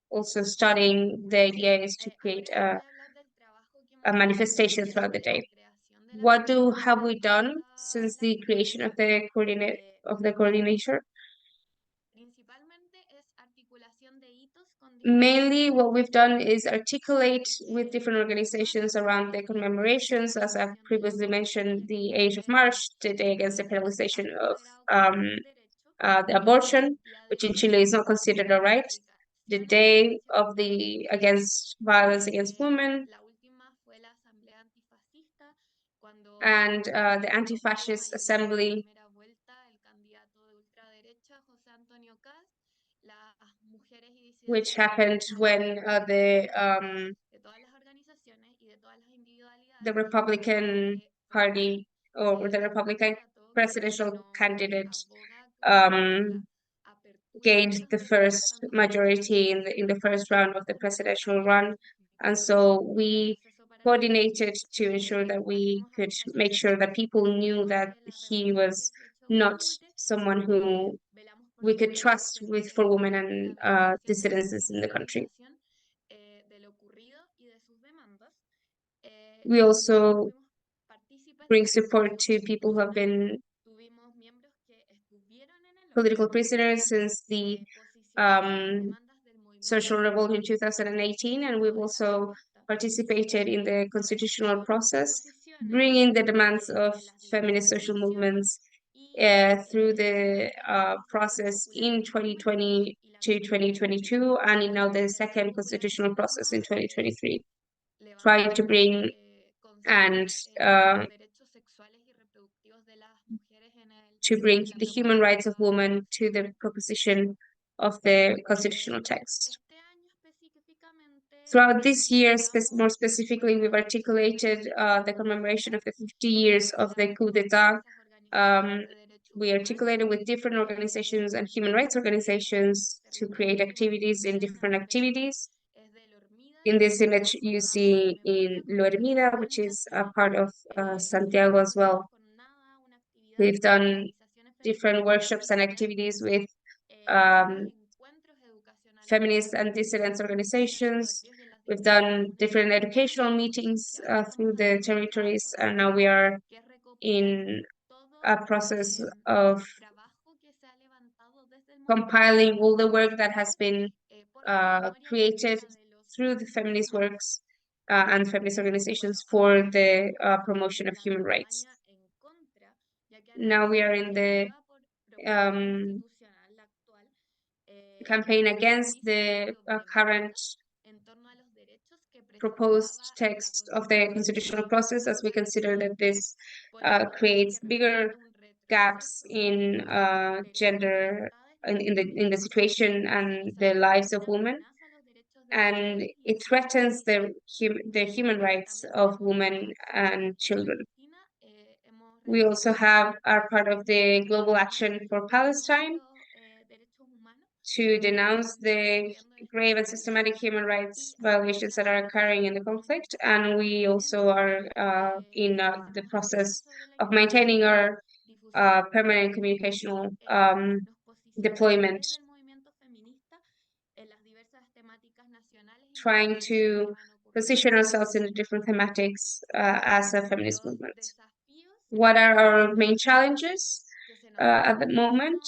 also studying. The idea is to create a manifestation throughout the day. What have we done since the creation of the coordinator? Mainly what we've done is articulate with different organizations around the commemorations, as I've previously mentioned, the 8th of March, the day against the penalization of the abortion, which in Chile is not considered a right, the day of against violence against women, and the anti-fascist assembly, which happened when the Republican Party, or the Republican presidential candidate gained the first majority in the first round of the presidential run. And so we coordinated to ensure that we could make sure that people knew that he was not someone who we could trust for women and dissidents in the country. We also bring support to people who have been political prisoners since the social revolt in 2018, and we've also participated in the constitutional process, bringing the demands of feminist social movements through the process in 2020 to 2022, and in now the second constitutional process in 2023, trying to bring and to bring the human rights of women to the proposition of the constitutional text. Throughout this year, more specifically, we've articulated the commemoration of the 50 years of the coup d'etat. We articulated with different organizations and human rights organizations to create activities in different activities. In this image, you see in Lo Hermida, which is a part of Santiago as well. We've done different workshops and activities with feminist and dissident organizations. We've done different educational meetings through the territories, and now we are in a process of compiling all the work that has been created through the feminist works and feminist organizations for the promotion of human rights. Now we are in the campaign against the current proposed text of the constitutional process, as we consider that this creates bigger gaps in gender in the situation and the lives of women, and it threatens the human rights of women and children. We also are part of the Global Action for Palestine to denounce the grave and systematic human rights violations that are occurring in the conflict, and we also are in the process of maintaining our permanent communicational deployment, trying to position ourselves in the different thematics as a feminist movement. What are our main challenges at the moment?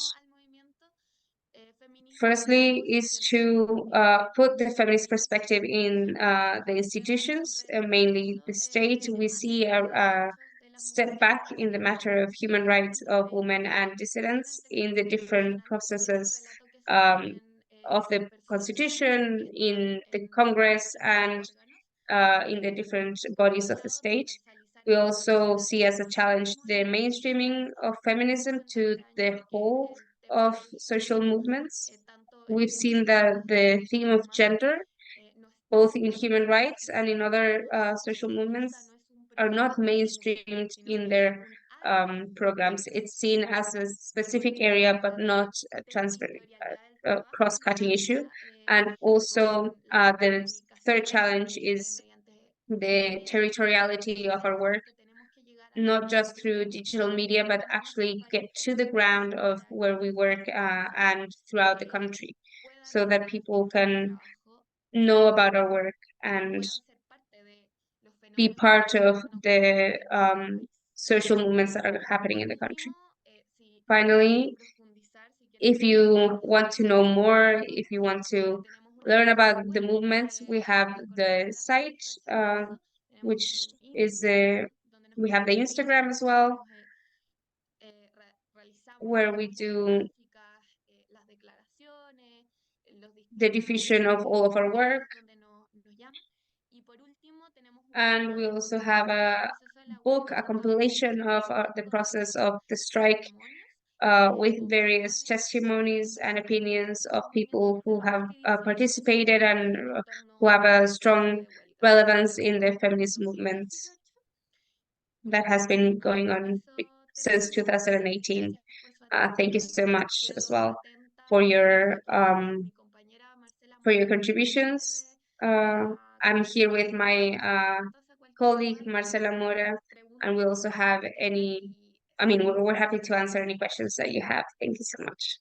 Firstly, is to put the feminist perspective in the institutions, mainly the state. We see a step back in the matter of human rights of women and dissidents in the different processes of the constitution, in the Congress, and in the different bodies of the state. We also see as a challenge the mainstreaming of feminism to the whole of social movements. We've seen that the theme of gender, both in human rights and in other social movements, are not mainstreamed in their programs. It's seen as a specific area, but not a cross-cutting issue. And also the third challenge is the territoriality of our work, not just through digital media, but actually get to the ground of where we work and throughout the country, so that people can know about our work and be part of the social movements that are happening in the country. Finally, if you want to know more, if you want to learn about the movements, we have the site, which is we have the Instagram as well, where we do the diffusion of all of our work. And we also have a book, a compilation of the process of the strike with various testimonies and opinions of people who have participated and who have a strong relevance in the feminist movement that has been going on since 2018. Thank you so much as well for your contributions. I'm here with my colleague Marcela Mora, and we also have we're happy to answer any questions that you have. Thank you so much.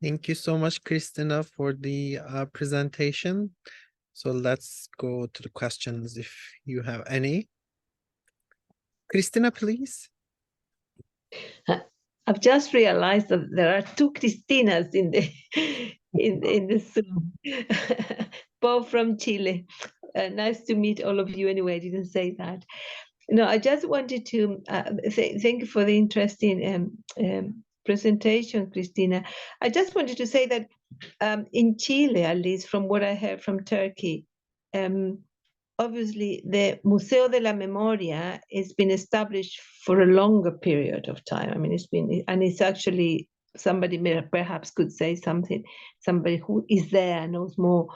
Thank you so much, Cristina, for the presentation. So let's go to the questions if you have any. Cristina, please. I've just realized that there are two Cristinas in the in the Zoom, both from Chile. Nice to meet all of you. Anyway, I didn't say that. No, I just wanted to thank you for the interesting presentation, Christina. I just wanted to say that in Chile, at least from what I heard from Turkey, obviously the Museo de la Memoria has been established for a longer period of time. I mean, it's actually, somebody perhaps could say something, somebody who is there knows more.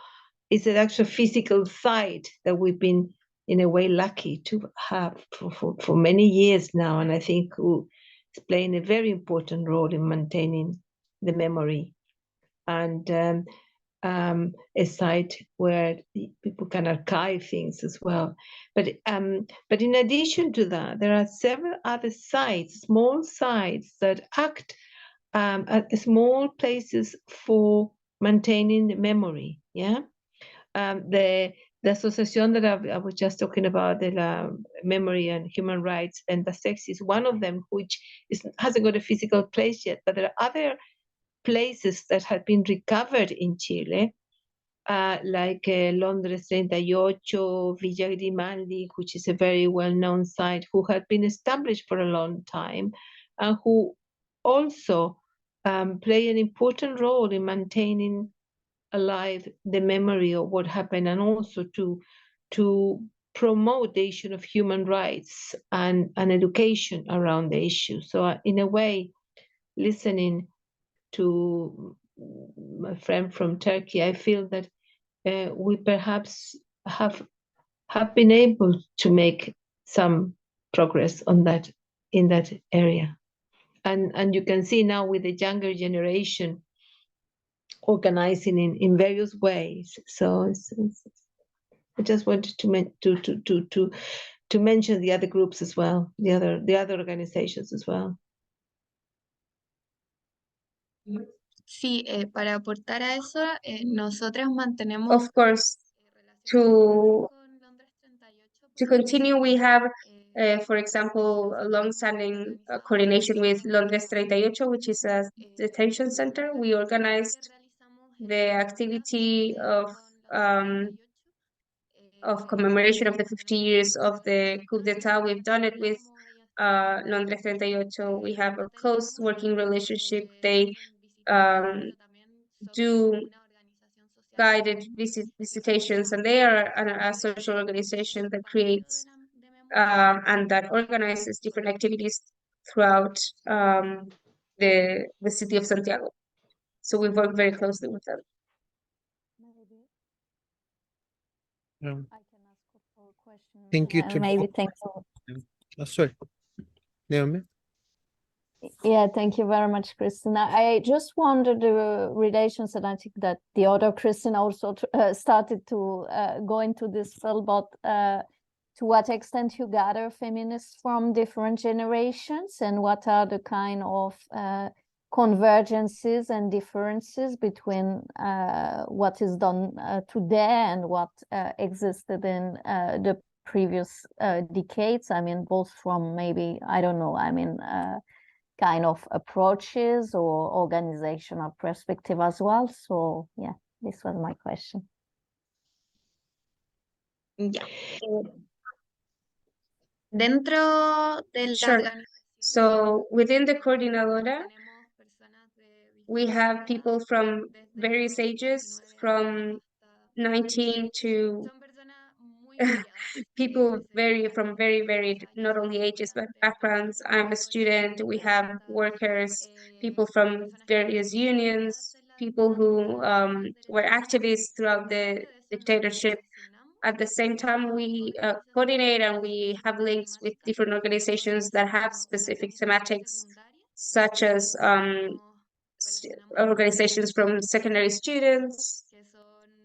It's an actual physical site that we've been, in a way, lucky to have for many years now, and I think is playing a very important role in maintaining the memory, and a site where people can archive things as well. But in addition to that, there are several other sites, small sites that act as small places for maintaining the memory. Yeah, the association that I was just talking about, the Memory and Human Rights and the Sex, is one of them, which hasn't got a physical place yet, but there are other places that have been recovered in Chile, like Londres 38, Villa Grimaldi, which is a very well-known site, who had been established for a long time, and who also play an important role in maintaining alive the memory of what happened, and also to promote the issue of human rights and education around the issue. So in a way, listening to my friend from Turkey, I feel that we perhaps have been able to make some progress on that, in that area, and you can see now with the younger generation organizing in various ways. So I just wanted to mention the other groups as well, the other organizations as well. Sí, para aportar a eso, nosotras mantenemos. Of course, to continue, we have, for example, a long-standing coordination with Londres 38, which is a detention center. We organized the activity of commemoration of the 50 years of the coup d'etat. We've done it with Londres 38. We have a close working relationship. They do guided visitations, and they are a social organization that creates and that organizes different activities throughout the city of Santiago. So we work very closely with them. I can ask a question. Thank you to maybe both. thank you. Sorry, Naomi. Yeah, thank you very much, Christina. I just wondered the relations, and I think that the other Christina also started to go into this field, but to what extent you gather feminists from different generations, and what are the kind of convergences and differences between what is done today and what existed in the previous decades? I mean, both from maybe, I don't know, I mean, kind of approaches or organizational perspective as well. So yeah, this was my question. Ya. Dentro de la Sure. organización, So within the coordinadora, tenemos personas de we have people from various ages, from 19 to son personas muy variadas, people from very varied, not only ages, but backgrounds. I'm a student. We have workers, people from various unions, people who were activists throughout the dictatorship. At the same time, we coordinate and we have links with different organizations that have specific thematics, such as organizations from secondary students,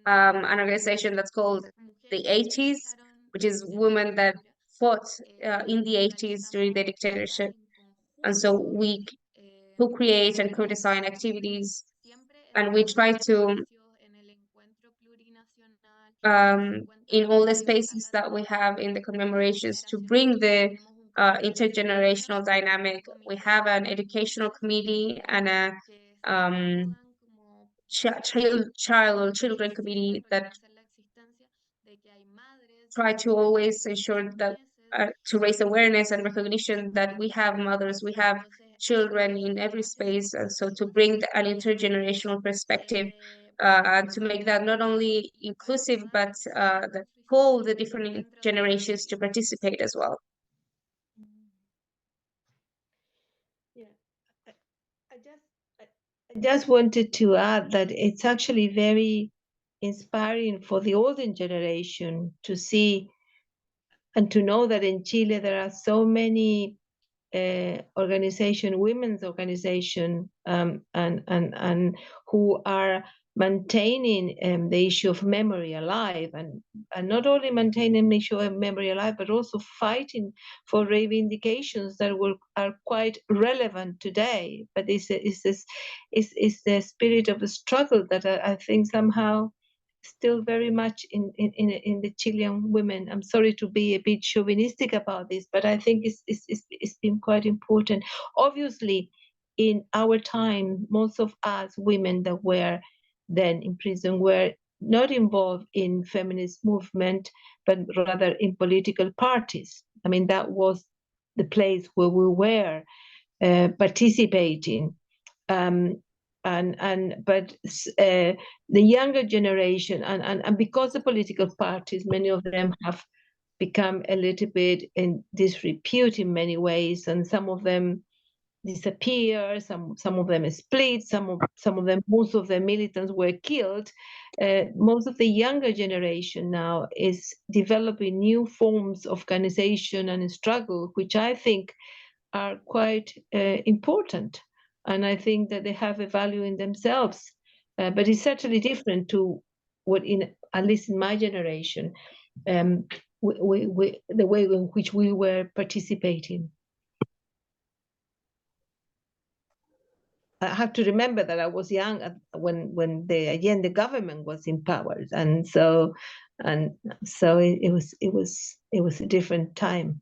an organization that's called the 80s, which is women that fought in the 80s during the dictatorship. And so we co-create and co-design activities, and we try to in all the spaces that we have in the commemorations to bring the intergenerational dynamic. We have an educational committee and a child or children committee that try to always ensure that to raise awareness and recognition that we have mothers, we have children in every space, and so to bring an intergenerational perspective and to make that not only inclusive but that pull the different generations to participate as well. I just wanted to add that it's actually very inspiring for the older generation to see and to know that in Chile there are so many women's organization, and who are maintaining the issue of memory alive, and not only maintaining the issue of memory alive, but also fighting for reivindications that are quite relevant today. But it's the spirit of the struggle that I think somehow still very much in the Chilean women. I'm sorry to be a bit chauvinistic about this, but I think it's been quite important. Obviously, in our time, most of us women that were then in prison were not involved in feminist movement, but rather in political parties. I mean, that was the place where we were participating. But the younger generation, and because the political parties, many of them have become a little bit in disrepute in many ways, and some of them disappear, some of them split, some of them, most of the militants were killed. Most of the younger generation now is developing new forms of organization and struggle, which I think are quite important. And I think that they have a value in themselves, but it's certainly different to what, at least in my generation, the way in which we were participating. I have to remember that I was young when the Allende government was in power, and so it was a different time.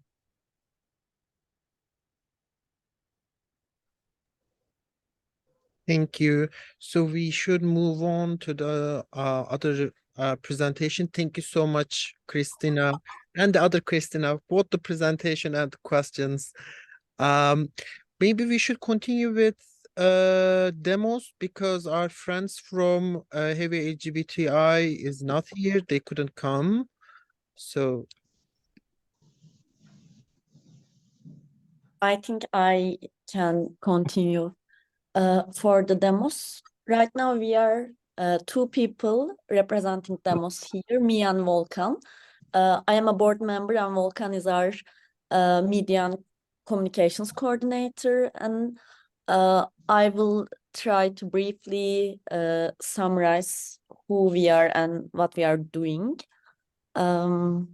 Thank you. So we should move on to the other presentation. Thank you so much, Christina, and the other Christina, both the presentation and the questions. Maybe we should continue with demos, because our friends from Hevi LGBTİ is not here. They couldn't come. So I think I can continue. For the demos, right now we are two people representing demos here, me and Volkan. I am a board member and Volkan is our media and communications coordinator, and I will try to briefly summarize who we are and what we are doing. And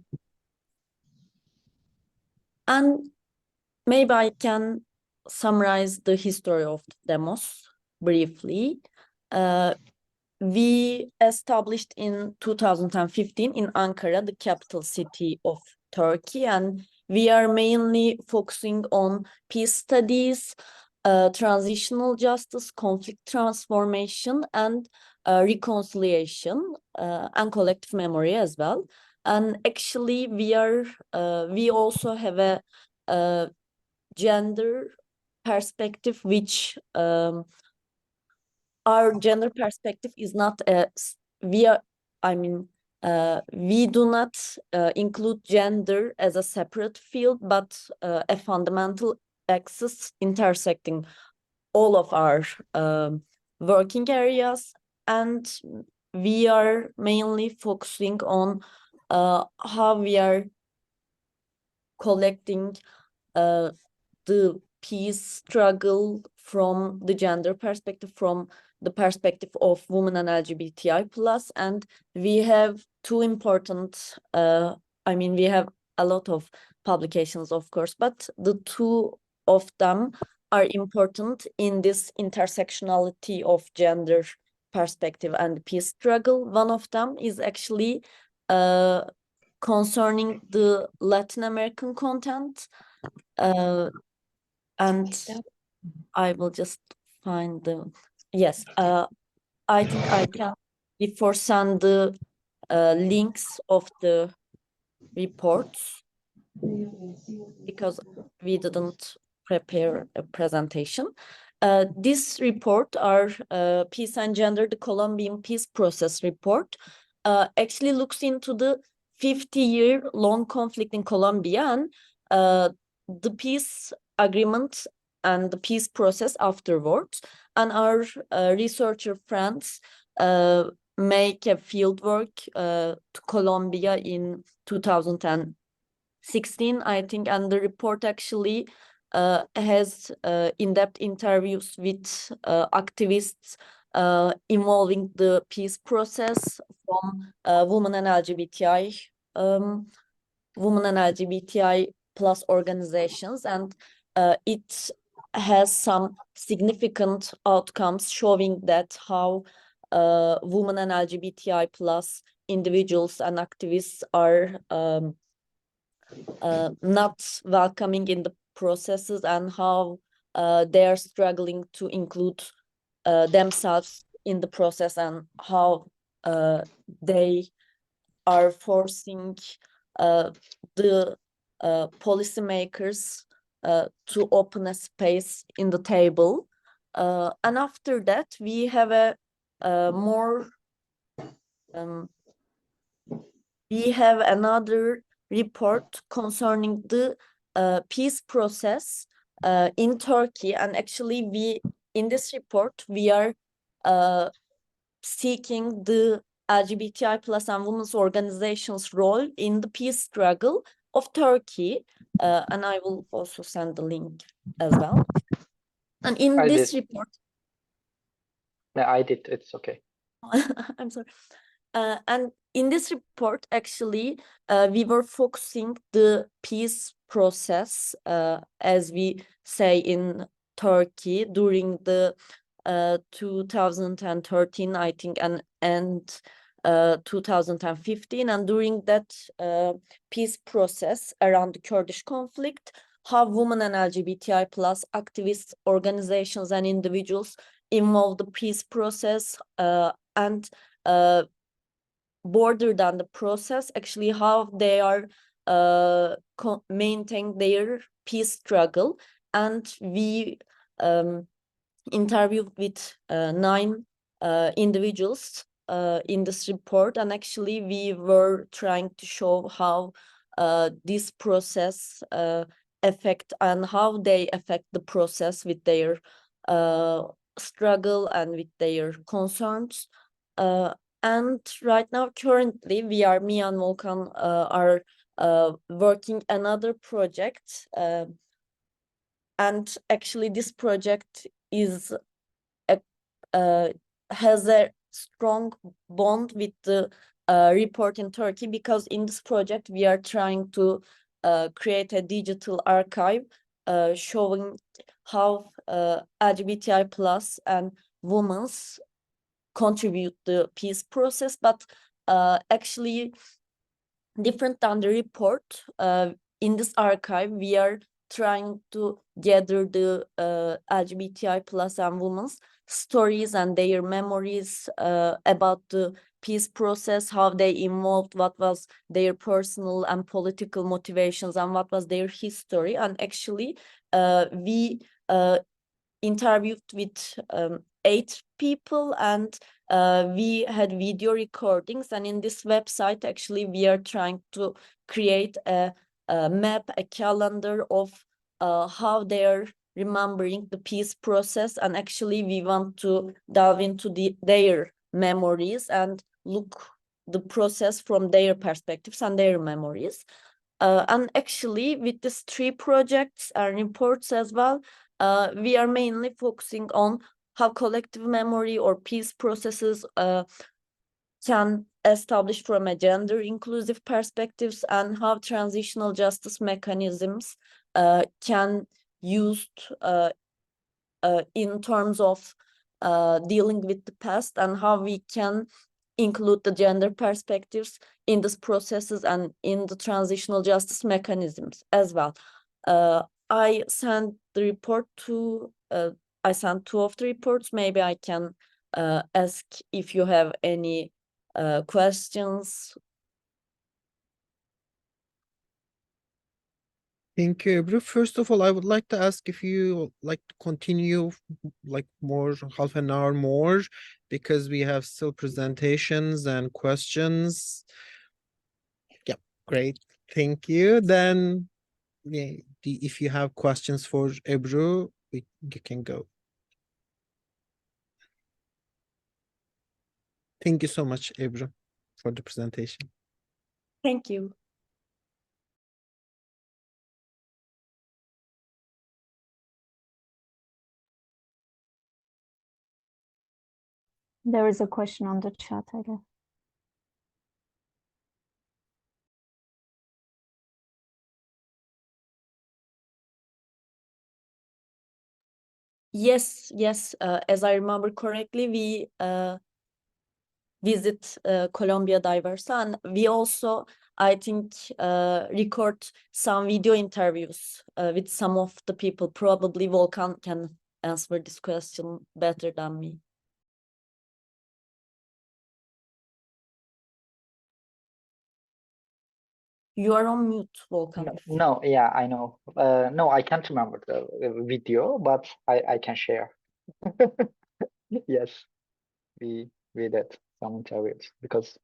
maybe I can summarize the history of demos briefly. We established in 2015 in Ankara, the capital city of Turkey, and we are mainly focusing on peace studies, transitional justice, conflict transformation, and reconciliation, and collective memory as well. And actually, we also have a gender perspective, which our gender perspective is not we do not include gender as a separate field, but a fundamental axis intersecting all of our working areas, and we are mainly focusing on how we are collecting the peace struggle from the gender perspective, from the perspective of women and LGBTI+, and we have two important, we have a lot of publications, of course, but the two of them are important in this intersectionality of gender perspective and peace struggle. One of them is actually concerning the Latin American content, And I will just find the, yes, I think I can before send the links of the reports because we didn't prepare a presentation. This report, our Peace and Gender, the Colombian Peace Process report, actually looks into the 50-year-long conflict in Colombia and the peace agreement and the peace process afterwards. And our researcher friends make a field work to Colombia in 2016, I think, and the report actually has in-depth interviews with activists involving the peace process from women and LGBTI plus organizations, and it has some significant outcomes showing that how women and LGBTI plus individuals and activists are not welcoming in the processes and how they are struggling to include themselves in the process and how they are forcing the policymakers to open a space in the table. And after that, we have a we have another report concerning the peace process in Turkey, and actually in this report we are seeking the LGBTI plus and women's organizations' role in the peace struggle of Turkey, and I will also send the link as well. And in this report, yeah, I did. It's okay. I'm sorry. And in this report, actually, we were focusing the peace process, as we say in Turkey, during the 2013, I think, and 2015, and during that peace process around the Kurdish conflict, how women and LGBTI plus activist organizations and individuals involved the peace process and border than the process, actually how they are maintaining their peace struggle. And we interviewed with 9 individuals in this report, and actually we were trying to show how this process affect and how they affect the process with their struggle and with their concerns. And right now, currently, me and Volkan are working another project. And actually, this project is has a strong bond with the report in Turkey, because in this project, we are trying to create a digital archive showing how LGBTI plus and women's contribute the peace process, but actually different than the report, in this archive we are trying to gather the LGBTI plus and women's stories and their memories about the peace process, how they involved, what was their personal and political motivations, and what was their history. And actually we interviewed with 8 people, and we had video recordings. And in this website, actually, we are trying to create a map, a calendar of how they're remembering the peace process. And actually, we want to delve into their memories and look the process from their perspectives and their memories. And actually, with these 3 projects and reports as well, we are mainly focusing on how collective memory or peace processes can establish from a gender inclusive perspectives, and how transitional justice mechanisms can used in terms of dealing with the past, and how we can include the gender perspectives in these processes and in the transitional justice mechanisms as well. I sent the report to, I sent 2 of the reports. Maybe I can ask if you have any questions. Thank you, Ebru. First of all, I would like to ask if you like to continue like more, half an hour more, because we have still presentations and questions. Yeah, great. Thank you. Then, yeah, if you have questions for Ebru, you can go. Thank you so much, Ebru, for the presentation. Thank you. There is a question on the chat, I guess. Yes, as I remember correctly, we visit Colombia Diversa, and we also, I think, record some video interviews with some of the people. Probably Volkan can answer this question better than me. You are on mute, Volkan. No, yeah, I know. No, I can't remember the video, but I can share. Yes, we did some interviews because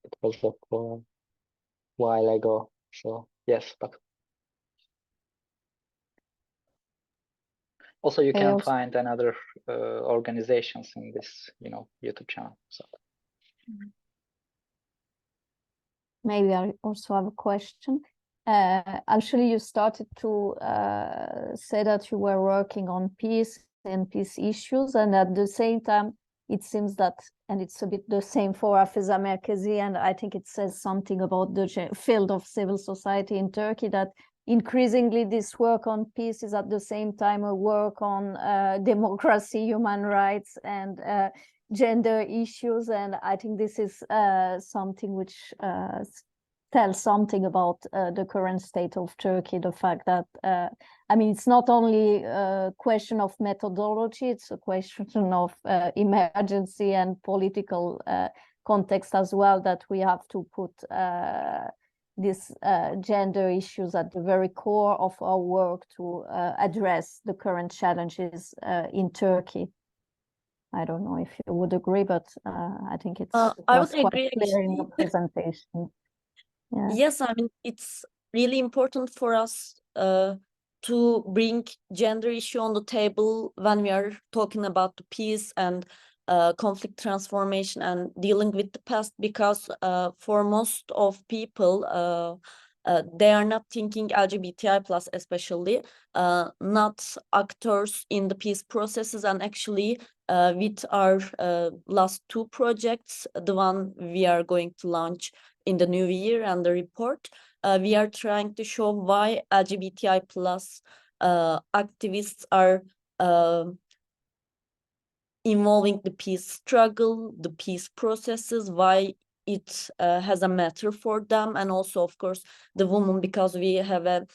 it was a while ago. So yes, but also you can find another organizations in this, YouTube channel. So Maybe I also have a question. Actually, you started to say that you were working on peace and peace issues, and at the same time, it seems that, and it's a bit the same for Hafiza Merkezi, and I think it says something about the field of civil society in Turkey, that increasingly this work on peace is at the same time a work on democracy, human rights, and gender issues. And I think this is something which tells something about the current state of Turkey, the fact that, I mean, it's not only a question of methodology, it's a question of emergency and political context as well, that we have to put these gender issues at the very core of our work to address the current challenges in Turkey. I don't know if you would agree, but I think it was quite clear in the presentation. Yeah. Yes, I mean, it's really important for us to bring gender issue on the table when we are talking about the peace and conflict transformation and dealing with the past, because for most of people, they are not thinking LGBTI plus, especially not actors in the peace processes. And actually with our last 2 projects, the one we are going to launch in the new year and the report, we are trying to show why LGBTI plus activists are involving the peace struggle, the peace processes, why it has a matter for them, and also, of course, the women, because we have a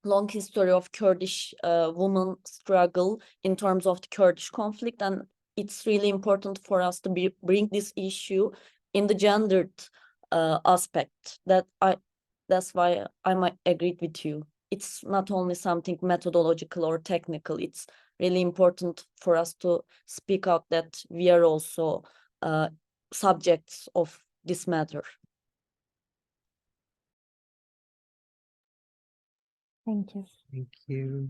long history of Kurdish women struggle in terms of the Kurdish conflict, and it's really important for us to bring this issue in the gendered aspect. That's why I might agree with you. It's not only something methodological or technical. It's really important for us to speak out that we are also subjects of this matter. Thank you. Thank you.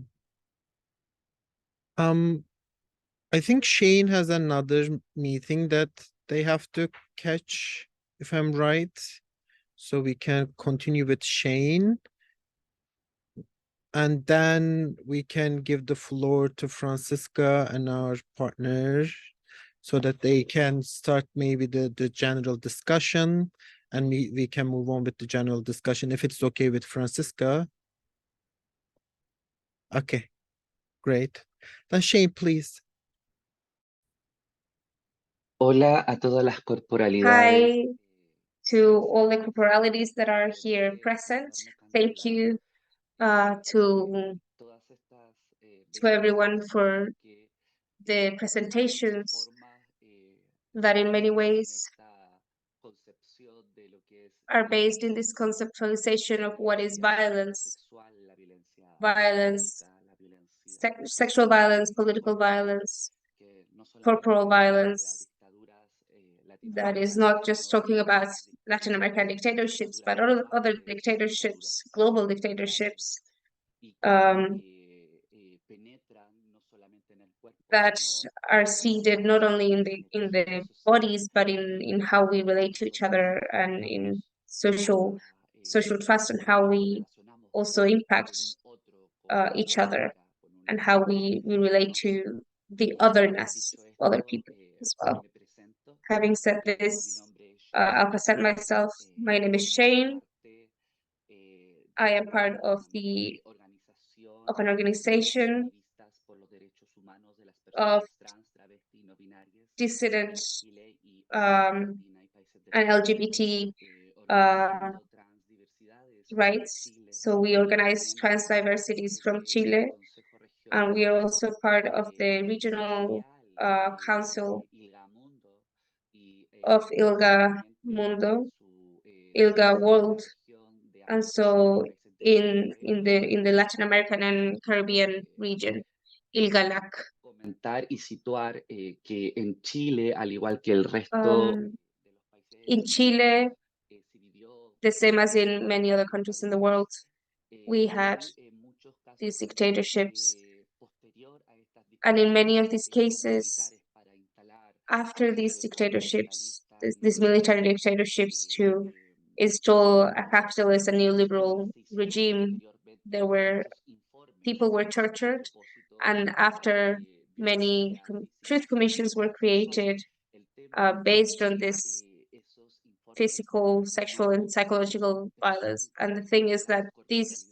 I think Shane has another meeting that they have to catch, if I'm right. So we can continue with Shane. And then we can give the floor to Francisca and our partner so that they can start maybe the general discussion, and we can move on with the general discussion if it's okay with Francisca. Okay, great. Then Shane, please. Hola a todas las corporalidades. Hi to all the corporalities that are here present. Thank you to everyone for the presentations that in many ways are based in this conceptualization of what is violence, sexual violence, political violence, corporal violence, that is not just talking about Latin American dictatorships, but other dictatorships, global dictatorships, that are seeded not only in the bodies, but in how we relate to each other and in social trust, and how we also impact each other, and how we relate to the otherness of other people as well. Having said this, I'll present myself. My name is Shane. I am part of an organization of dissident and LGBT rights. So we organize trans diversities from Chile, and we are also part of the regional council of ILGA Mundo, ILGA World, and so in the Latin American and Caribbean region, ILGA-LAC. Comentar y situar que en Chile, al igual que el resto in Chile, the same as in many other countries in the world, we had these dictatorships, and in many of these cases, after these dictatorships, these military dictatorships to install a capitalist and neoliberal regime, people were tortured, and after many truth commissions were created based on this physical, sexual, and psychological violence. And the thing is that these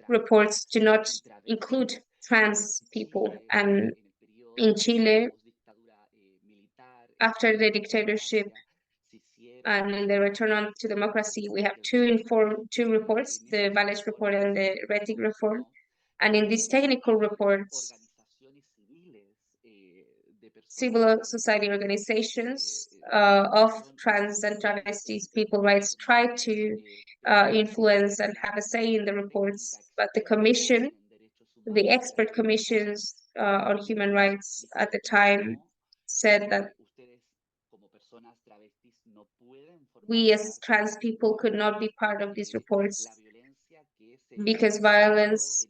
reports do not include trans people. And in Chile, after the dictatorship and in the return to democracy, we have two reports, the Bellek report and the Retic report. And in these technical reports, civil society organizations of trans and travesties people rights try to influence and have a say in the reports, but the commission, the expert commissions on human rights at the time said that we as trans people could not be part of these reports because violence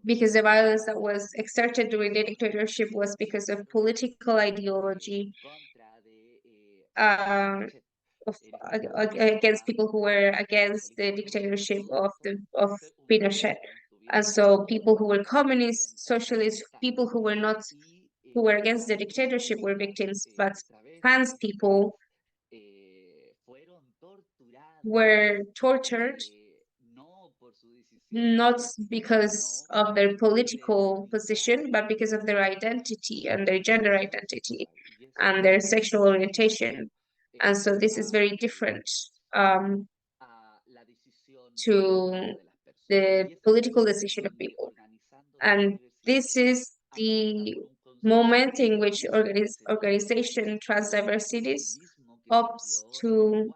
the violence that was exerted during the dictatorship was because of political ideology against people who were against the dictatorship of Pinochet. And so people who were communists, socialists, people who were against the dictatorship were victims, but trans people were tortured not because of their political position, but because of their identity and their gender identity and their sexual orientation. And so this is very different to the political decision of people. And this is the moment in which organization Trans Diversities opts to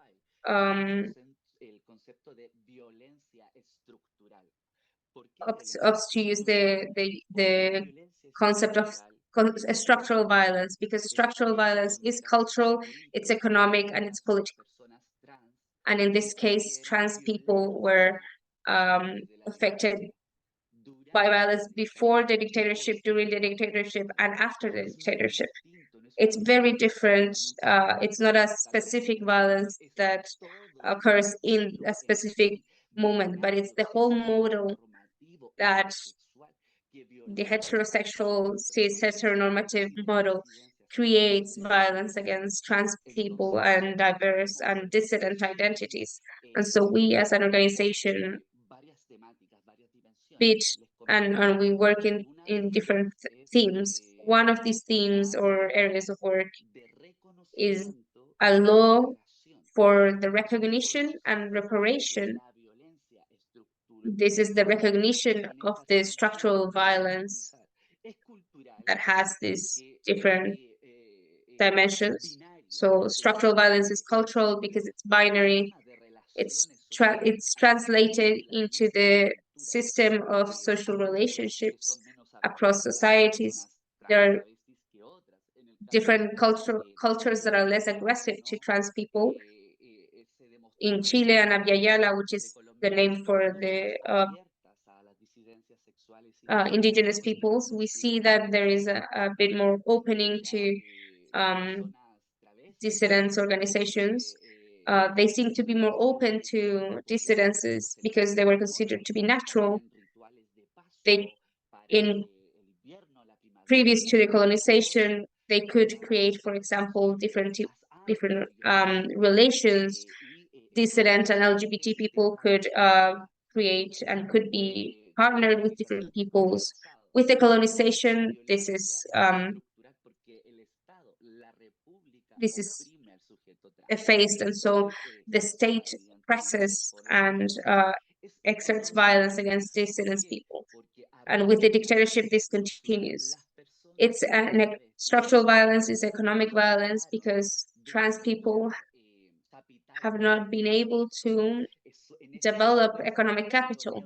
use the concept of structural violence, because structural violence is cultural, it's economic, and it's political. And in this case, trans people were affected by violence before the dictatorship, during the dictatorship, and after the dictatorship. It's very different. It's not a specific violence that occurs in a specific moment, but it's the whole model that the heterosexual, cis heteronormative model creates violence against trans people and diverse and dissident identities. And so we as an organization and we work in different themes. One of these themes or areas of work is a law for the recognition and reparation. This is the recognition of the structural violence that has these different dimensions. So structural violence is cultural because it's binary. It's translated into the system of social relationships across societies. There are different cultures that are less aggressive to trans people. In Chile and Abya, which is the name for the indigenous peoples, we see that there is a bit more opening to dissidence organizations. They seem to be more open to dissidences because they were considered to be natural. Previous to the colonization, they could create, for example, different relations. Dissident and LGBT people could create and could be partnered with different peoples. With the colonization, this is effaced, and so the state presses and exerts violence against dissident people. And with the dictatorship, this continues. It's structural violence, is economic violence, because trans people have not been able to develop economic capital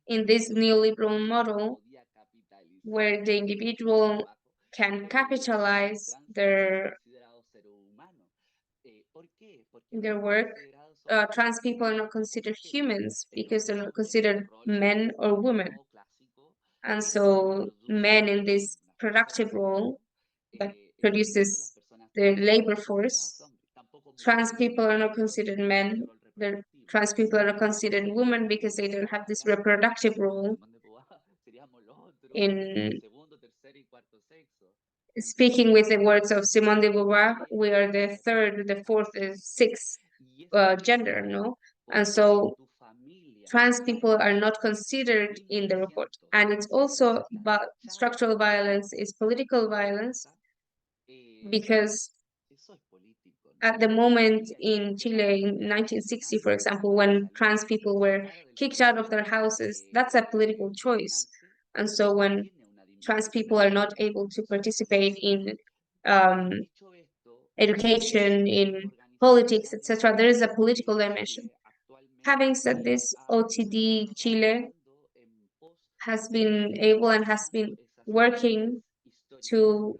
in this neoliberal model where the individual can capitalize their work. Trans people are not considered humans because they're not considered men or women. And so men in this productive role that produces the labor force, trans people are not considered men. Trans people are not considered women because they don't have this reproductive role. In speaking with the words of Simone de Beauvoir, we are the third, the fourth, the sixth gender, no? And so trans people are not considered in the report. And it's also about structural violence is political violence, because at the moment in Chile in 1960, for example, when trans people were kicked out of their houses, that's a political choice. And so when trans people are not able to participate in education, in politics, etc., there is a political dimension. Having said this, OTD Chile has been able and has been working to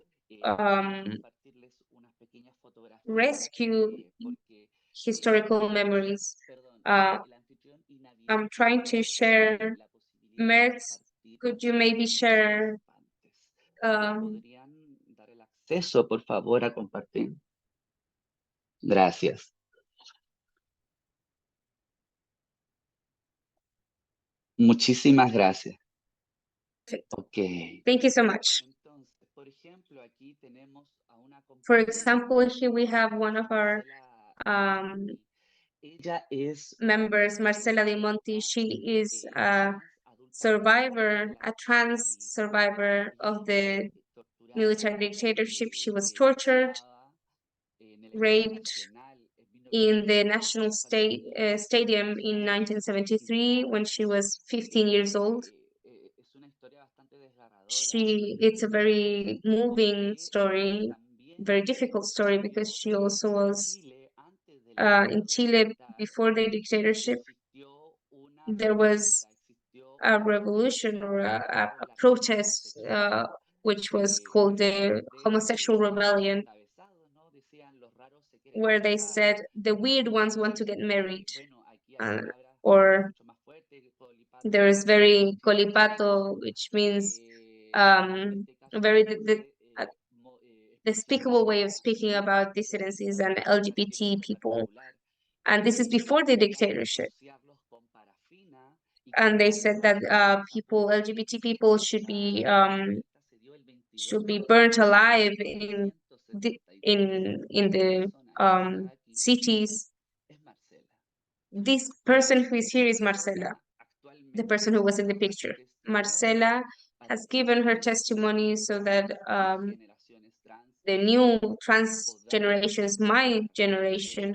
rescue historical memories. I'm trying to share. Mertz, could you maybe share? Acceso, por favor, a compartir. Gracias. Muchísimas gracias. Okay. Thank you so much. For example, here we have one of our members, Marcela Di Monti. She is a survivor, a trans survivor of the military dictatorship. She was tortured, raped in the National Stadium in 1973 when she was 15 years old. It's a very moving story, very difficult story, because she also was in Chile before the dictatorship. There was a revolution or a protest which was called the Homosexual Rebellion, where they said the weird ones want to get married, or there is very colipato, which means very despicable way of speaking about dissidencies and LGBT people. And this is before the dictatorship. And they said that LGBT people should be burnt alive in the cities. This person who is here is Marcela, the person who was in the picture. Marcela has given her testimony so that the new trans generations, my generation,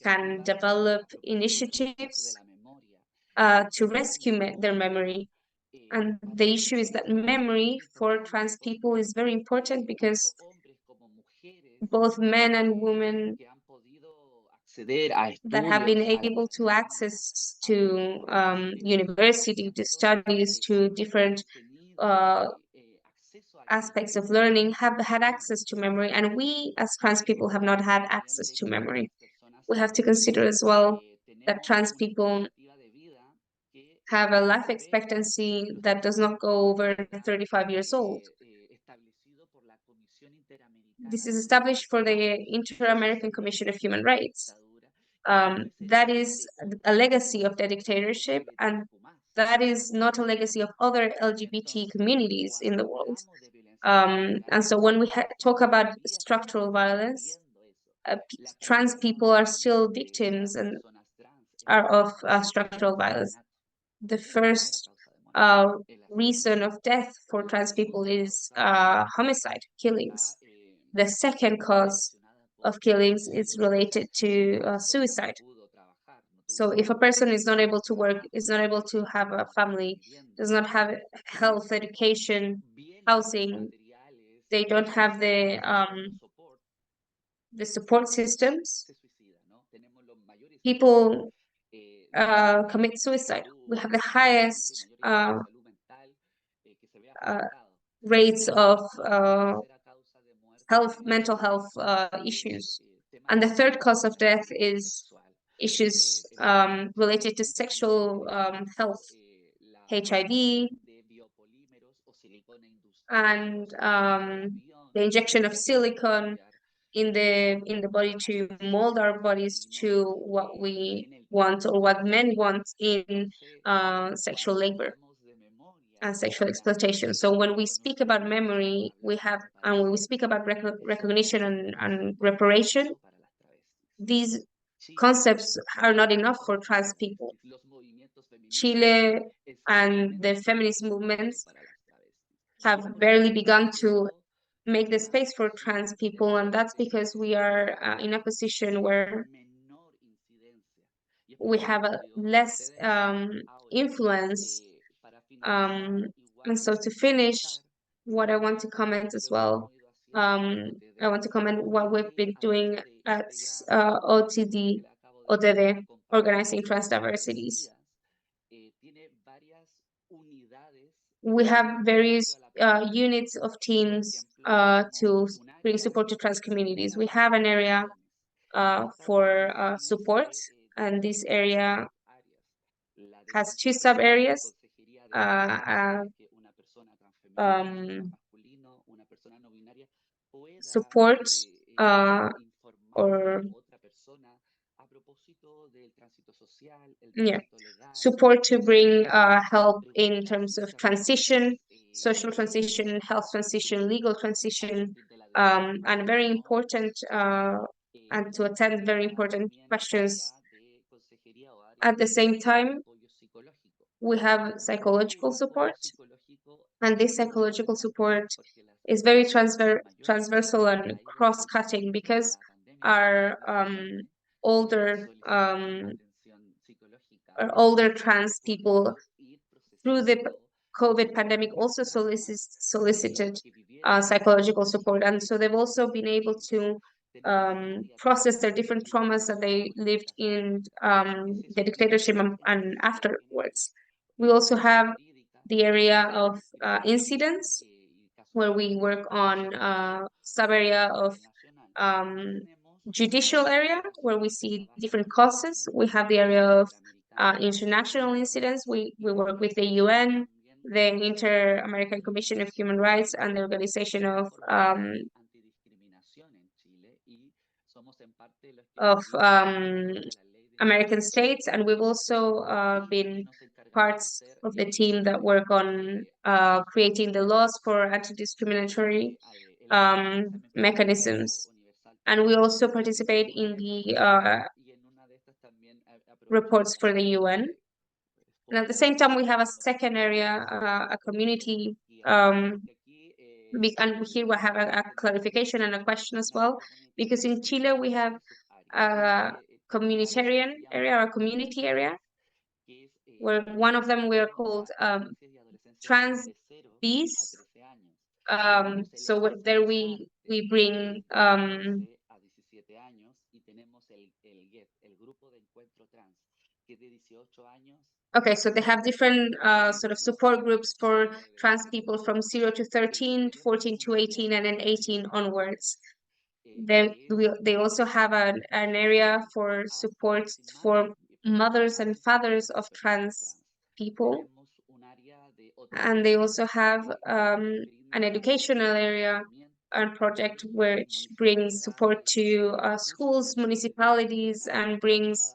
can develop initiatives to rescue their memory. And the issue is that memory for trans people is very important because both men and women that have been able to access to university, to studies, to different aspects of learning have had access to memory, and we as trans people have not had access to memory. We have to consider as well that trans people have a life expectancy that does not go over 35 years old. This is established for the Inter-American Commission of Human Rights. That is a legacy of the dictatorship, and that is not a legacy of other LGBT communities in the world. And so when we talk about structural violence, trans people are still victims and are of structural violence. The first reason of death for trans people is homicide, killings. The second cause of killings is related to suicide. So if a person is not able to work, is not able to have a family, does not have health, education, housing, they don't have the support systems, people commit suicide. We have the highest rates of mental health issues. And the third cause of death is issues related to sexual health, HIV, and the injection of silicone in the body to mold our bodies to what we want or what men want in sexual labor and sexual exploitation. So when we speak about memory, and when we speak about recognition and reparation, these concepts are not enough for trans people. Chile and the feminist movements have barely begun to make the space for trans people, and that's because we are in a position where we have a less influence. And so to finish, what I want to comment as well, I want to comment what we've been doing at OTD, Organizing Trans Diversities. We have various units of teams to bring support to trans communities. We have an area for support, and this area has two sub areas. Support support to bring help in terms of transition, social transition, health transition, legal transition, and very important and to attend very important questions. At the same time, we have psychological support, and this psychological support is very transversal and cross-cutting because our older trans people through the COVID pandemic also solicited psychological support, and so they've also been able to process their different traumas that they lived in the dictatorship and afterwards. We also have the area of incidents, where we work on sub-area of judicial area, where we see different causes. We have the area of international incidents. We work with the UN, the Inter-American Commission of Human Rights, and the Organization of American states, and we've also been parts of the team that work on creating the laws for anti-discriminatory mechanisms. And we also participate in the reports for the UN. And at the same time, we have a second area, a community And here we have a clarification and a question as well, because in Chile we have a communitarian area or a community area, where one of them we are called trans bees. So there we bring okay, so they have different sort of support groups for trans people from 0 to 13, 14 to 18, and then 18 onwards. They also have an area for support for mothers and fathers of trans people. And they also have an educational area and project which brings support to schools, municipalities, and brings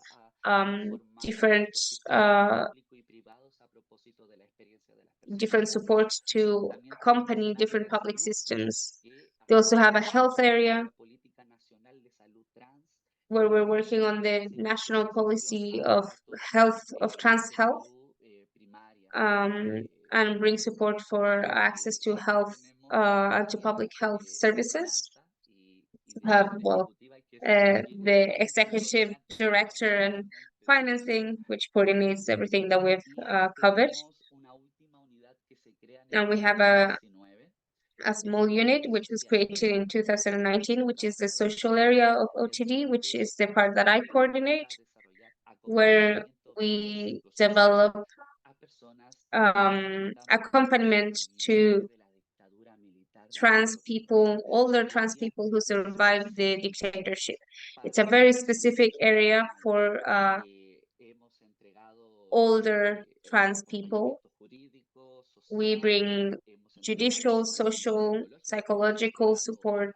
different support to accompany different public systems. They also have a health area where we're working on the national policy of health, of trans health, and bring support for access to health and to public health services. The executive director and financing, which coordinates everything that we've covered. And we have a small unit which was created in 2019, which is the social area of OTD, which is the part that I coordinate, where we develop accompaniment to trans people, older trans people who survived the dictatorship. It's a very specific area for older trans people. We bring judicial, social, psychological support.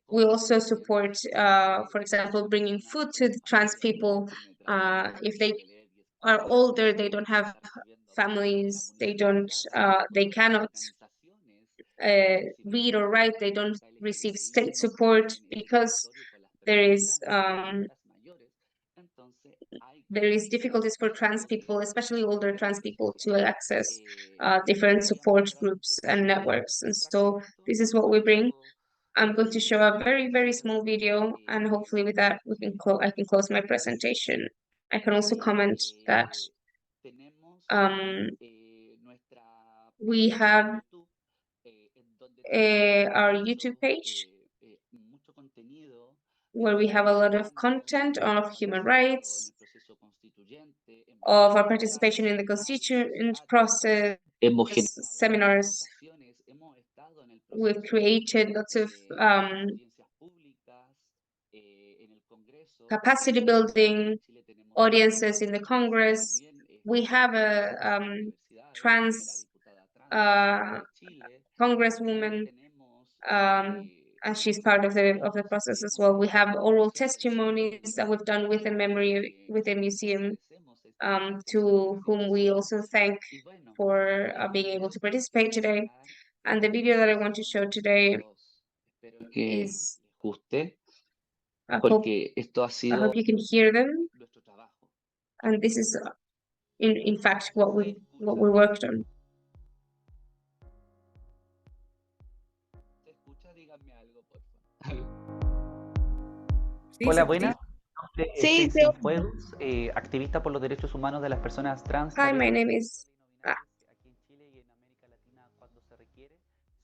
We also support, for example, bringing food to the trans people. If they are older, they don't have families, they cannot read or write, they don't receive state support because there is difficulties for trans people, especially older trans people, to access different support groups and networks. And so this is what we bring. I'm going to show a very, very small video, and hopefully with that I can close my presentation. I can also comment that we have our YouTube page where we have a lot of content of human rights, of our participation in the constituent process, seminars. We've created lots of capacity building audiences in the Congress. We have a trans congresswoman, and she's part of the process as well. We have oral testimonies that we've done with the Memory, with the museum, to whom we also thank for being able to participate today. And the video that I want to show today is, I hope you can hear them. And this is, in fact, what we worked on. Hola, buenas. Sí, Fuimos, activista por los derechos humanos de las personas trans. Hi, my name is... Aquí en Chile y en América Latina cuando se requiere.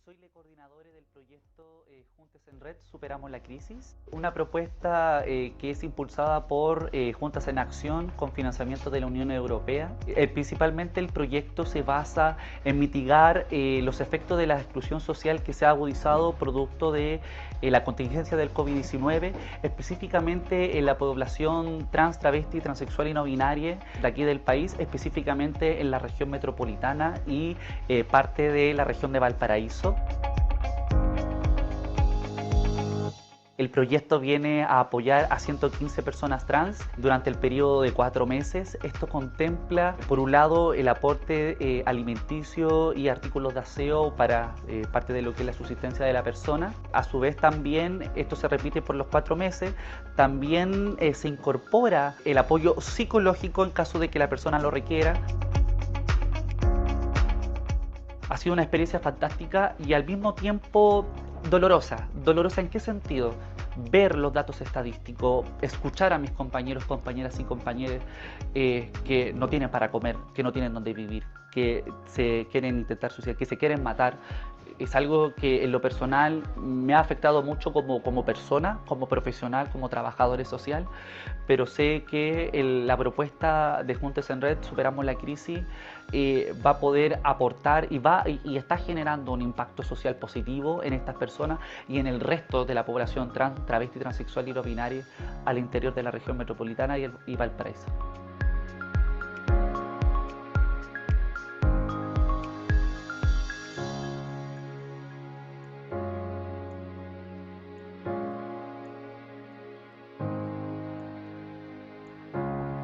Soy la coordinadora del proyecto Juntas en Red, Superamos la Crisis. Una propuesta que es impulsada por Juntas en Acción con financiamiento de la Unión Europea. Principalmente el proyecto se basa en mitigar los efectos de la exclusión social que se ha agudizado producto de la contingencia del COVID-19, específicamente en la población trans, travesti, transexual y no binaria de aquí del país, específicamente en la región metropolitana y parte de la región de Valparaíso. El proyecto viene a apoyar a 115 personas trans durante el periodo de 4 meses. Esto contempla, por un lado, el aporte alimenticio y artículos de aseo para parte de lo que es la subsistencia de la persona. A su vez también, esto se repite por los 4 meses, también se incorpora el apoyo psicológico en caso de que la persona lo requiera. Ha sido una experiencia fantástica y al mismo tiempo dolorosa. ¿Dolorosa en qué sentido? Ver los datos estadísticos, escuchar a mis compañeros, compañeras y compañeros que no tienen para comer, que no tienen dónde vivir, que se quieren intentar suicidar, que se quieren matar. Es algo que en lo personal me ha afectado mucho como persona, como profesional, como trabajador social, pero sé que la propuesta de Juntes en Red, Superamos la Crisis, va a poder aportar y está generando un impacto social positivo en estas personas y en el resto de la población trans, travesti, transexual y no binaria al interior de la región metropolitana y Valparaíso.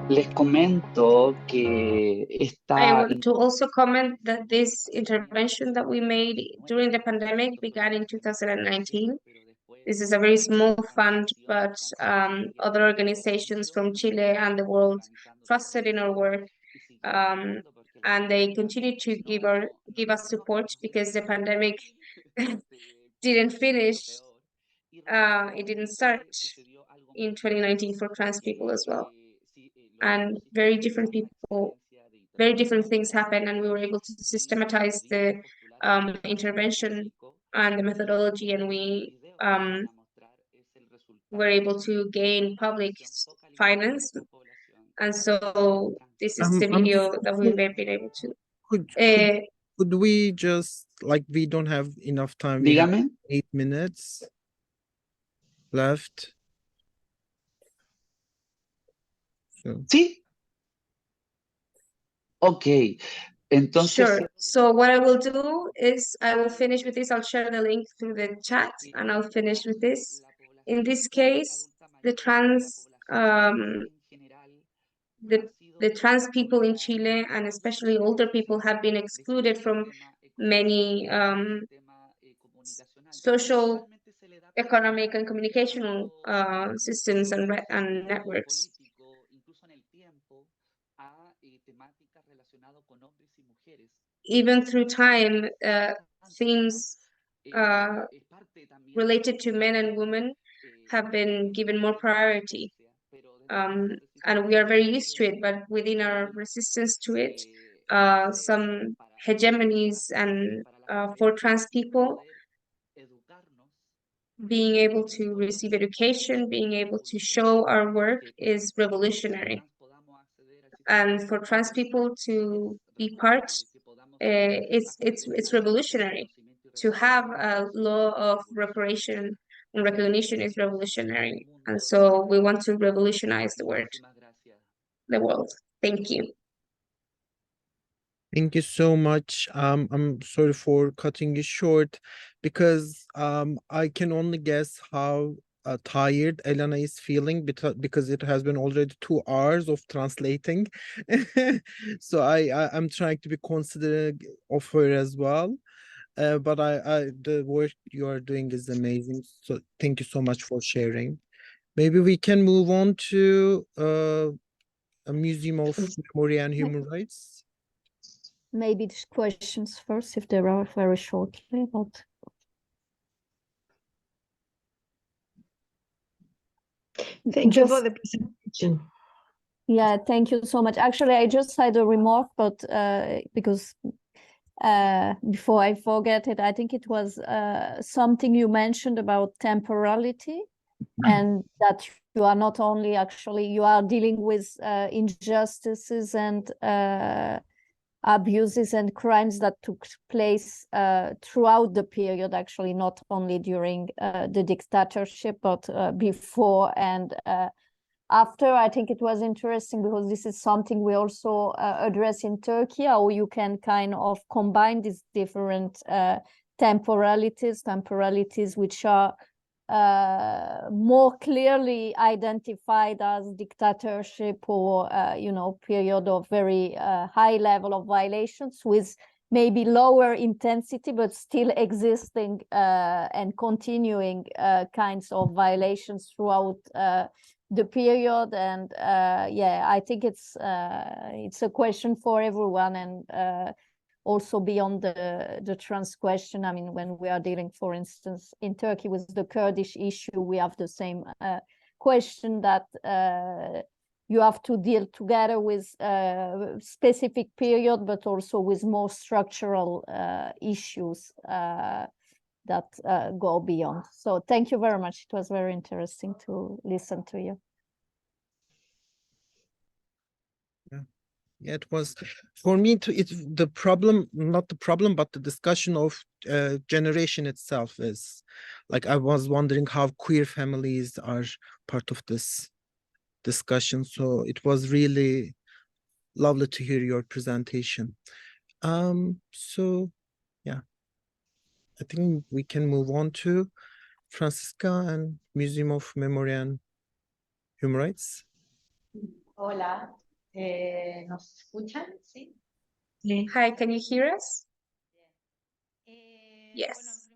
Les comento que I esta... want to also comment that this intervention that we made during the pandemic began in 2019. This is a very small fund, but other organizations from Chile and the world trusted in our work, and they continue to give us support because the pandemic didn't finish. It didn't start in 2019 for trans people as well, and very different people. Very different things happened, and we were able to systematize the intervention and the methodology, and we were able to gain public finance. And so this is the video that we've been able to. Could we just, like, we don't have enough time. We have Dígame. 8 minutes left. So. Sí. Ok. Entonces, sure. So what I will do is I will finish with this. I'll share the link through the chat and I'll finish with this. In this case, the trans people in Chile, and especially older people, have been excluded from many social, economic, and communicational systems and networks. Even through time, themes related to men and women have been given more priority. And we are very used to it, but within our resistance to it, some hegemonies and for trans people, being able to receive education, being able to show our work is revolutionary. And for trans people to be part, it's revolutionary. To have a law of reparation and recognition is revolutionary. And so we want to revolutionize the world. Thank you. Thank you so much. I'm sorry for cutting you short because I can only guess how tired Elena is feeling because it has been already 2 hours of translating. So I'm trying to be considerate of her as well. But the work you are doing is amazing. So thank you so much for sharing. Maybe we can move on to a Museum of Memoria and Human Rights. Maybe the questions first, if there are, very shortly, but... Thank you for the presentation. Yeah, thank you so much. Actually, I just had a remark, but because before I forget it, I think it was something you mentioned about temporality, and that you are not only you are dealing with injustices and abuses and crimes that took place throughout the period, actually, not only during the dictatorship, but before and after. I think it was interesting because this is something we also address in Turkey, how you can kind of combine these different temporalities which are more clearly identified as dictatorship or period of very high level of violations, with maybe lower intensity but still existing and continuing kinds of violations throughout the period. And I think it's a question for everyone, and also beyond the trans question. I mean, when we are dealing, for instance, in Turkey with the Kurdish issue, we have the same question that you have to deal together with a specific period, but also with more structural issues that go beyond. So thank you very much. It was very interesting to listen to you. Yeah, it was for me to the problem, not the problem, but the discussion of generation itself is like, I was wondering how queer families are part of this discussion. So it was really lovely to hear your presentation. So yeah, I think we can move on to Francisca and Museum of Memoria and Human Rights. Hola, ¿nos escuchan? Sí. Hi, can you hear us? Yes.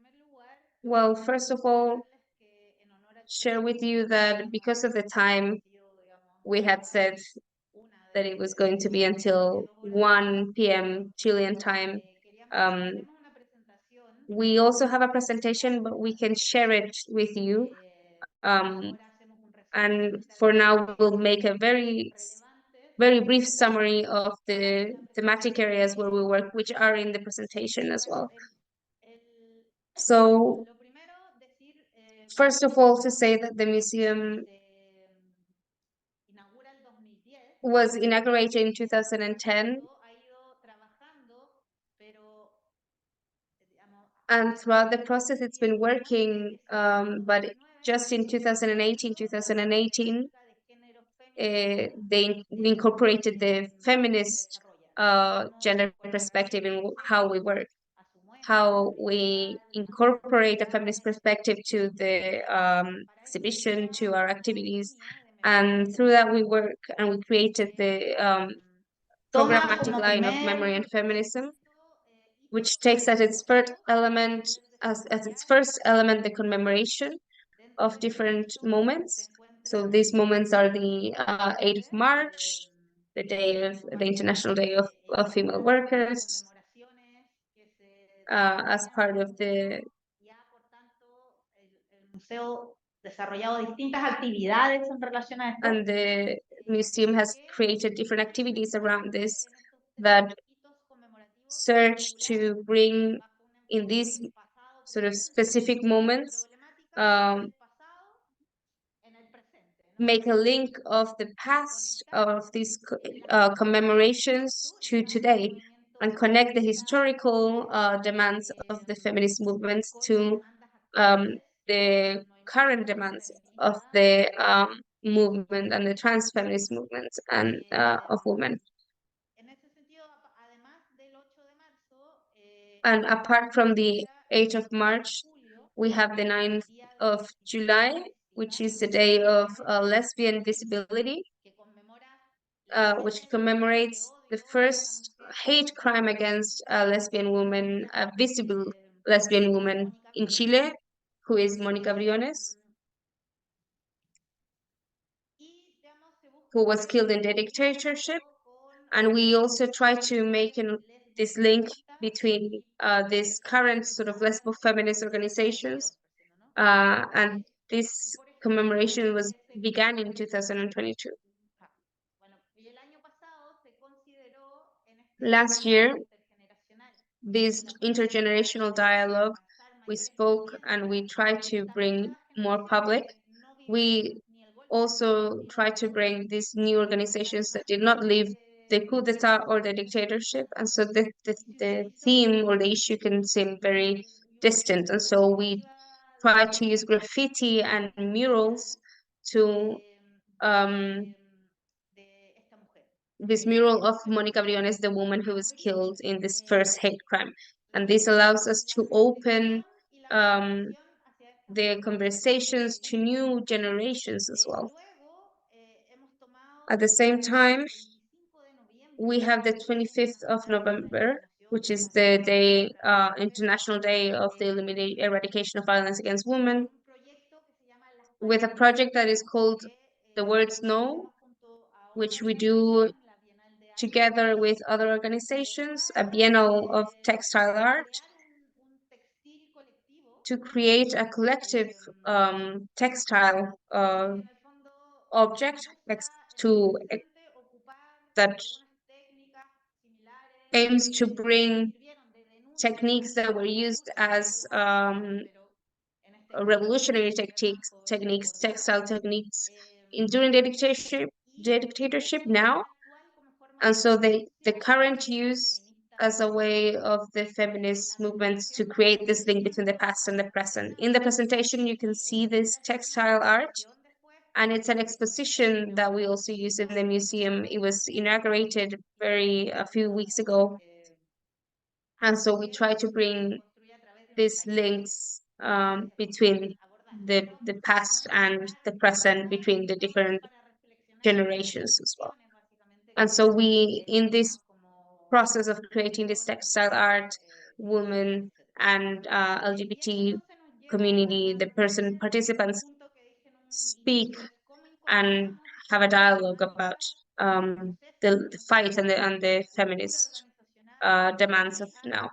Well, first of all, share with you that because of the time we had said that it was going to be until 1 p.m. Chilean time, we also have a presentation, but we can share it with you. And for now, we'll make a very brief summary of the thematic areas where we work, which are in the presentation as well. So, first of all, to say that the museum was inaugurated in 2010, and throughout the process it's been working, but just in 2018, they incorporated the feminist gender perspective in how we work, how we incorporate a feminist perspective to the exhibition, to our activities, and through that we work, and we created the programmatic line of memory and feminism, which takes as its first element the commemoration of different moments. So these moments are the 8th of March, the International Day of Female Workers, as part of the Museo desarrollado distintas actividades en relación a esto. And the museum has created different activities around this that search to bring in these sort of specific moments, make a link of the past of these commemorations to today, and connect the historical demands of the feminist movements to the current demands of the movement and the trans feminist movements and of women. And apart from the 8th of March, we have the 9th of July, which is the day of lesbian visibility, which commemorates the first hate crime against a lesbian woman, a visible lesbian woman in Chile, who is Mónica Briones, who was killed in the dictatorship. And we also try to make this link between these current sort of lesbo feminist organizations, and this commemoration began in 2022. Last year, this intergenerational dialogue, we spoke and we tried to bring more public. We also tried to bring these new organizations that did not leave the coup d'etat or the dictatorship, and so the theme or the issue can seem very distant, and so we try to use graffiti and murals to this mural of Mónica Briones, the woman who was killed in this first hate crime, and this allows us to open the conversations to new generations as well. At the same time, we have the 25th of November, which is the day, International Day of the Eradication of Violence Against Women, with a project that is called The Words No, which we do together with other organizations, a biennial of textile art, to create a collective textile object that aims to bring techniques that were used as revolutionary techniques, textile techniques during the dictatorship now. And so the current use as a way of the feminist movements to create this link between the past and the present. In the presentation, you can see this textile art, and it's an exposition that we also use in the museum. It was inaugurated a few weeks ago. And so we try to bring these links between the past and the present, between the different generations as well. And so we, in this process of creating this textile art, women and LGBT community, the participants speak and have a dialogue about the fight and the feminist demands of now.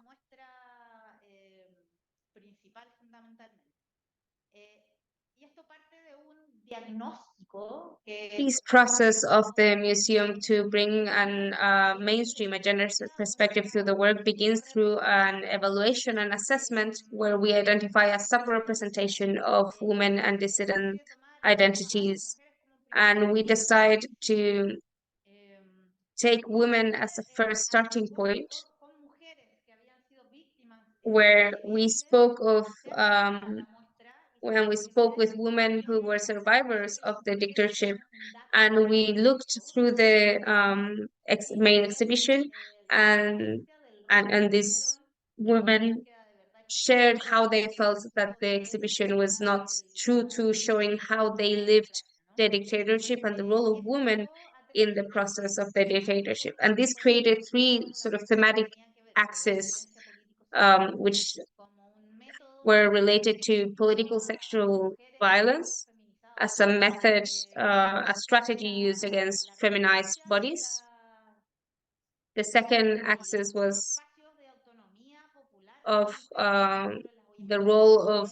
This process of the museum to bring an mainstream, a gender perspective through the work begins through an evaluation and assessment where we identify a sub-representation of women and dissident identities. And we decide to take women as a first starting point, where we spoke of when we spoke with women who were survivors of the dictatorship, and we looked through the main exhibition, and these women shared how they felt that the exhibition was not true to showing how they lived the dictatorship and the role of women in the process of the dictatorship. And this created three sort of thematic axes, which were related to political sexual violence as a method, a strategy used against feminized bodies. The second axis was of the role of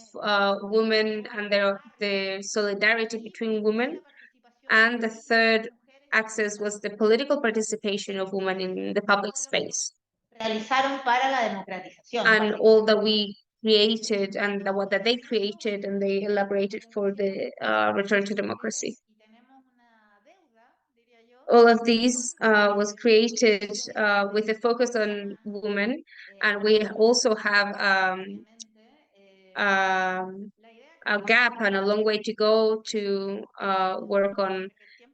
women and the solidarity between women. And the third axis was the political participation of women in the public space. And all that we created and what that they created and they elaborated for the return to democracy. All of these was created with a focus on women, and we also have a gap and a long way to go to work on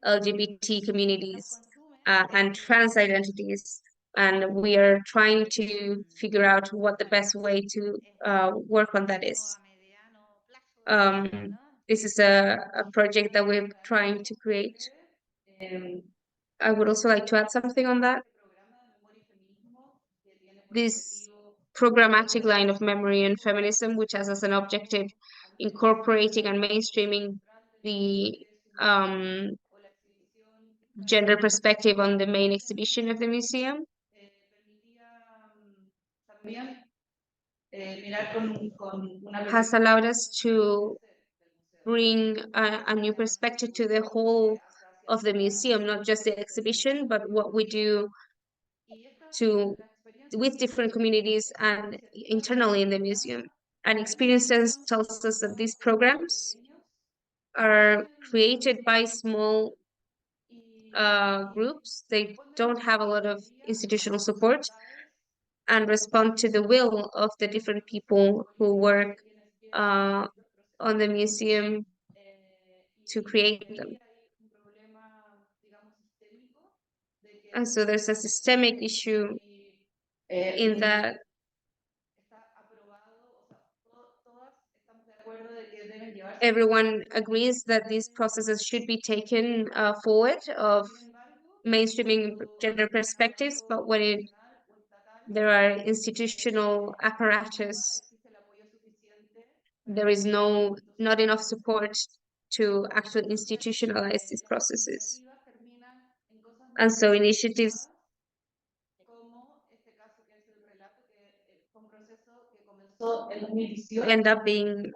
LGBT communities and trans identities. And we are trying to figure out what the best way to work on that is. This is a project that we're trying to create. I would also like to add something on that. This programmatic line of memory and feminism, which has as an objective incorporating and mainstreaming the gender perspective on the main exhibition of the museum, has allowed us to bring a new perspective to the whole of the museum, not just the exhibition, but what we do with different communities and internally in the museum. And experiences tells us that these programs are created by small groups. They don't have a lot of institutional support and respond to the will of the different people who work on the museum to create them. And so there's a systemic issue in that everyone agrees that these processes should be taken forward of mainstreaming gender perspectives, but when there are institutional apparatus, there is not enough support to actually institutionalize these processes. And so initiatives end up being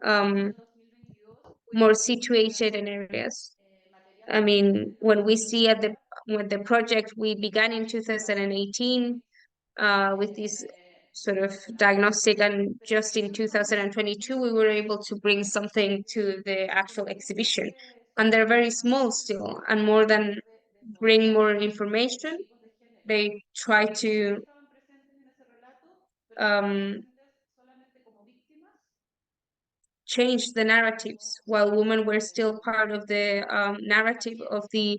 more situated in areas. I mean, when we see when the project we began in 2018 with this sort of diagnostic, and just in 2022 we were able to bring something to the actual exhibition, and they're very small still, and more than bring more information, they try to change the narratives, while women were still part of the narrative of the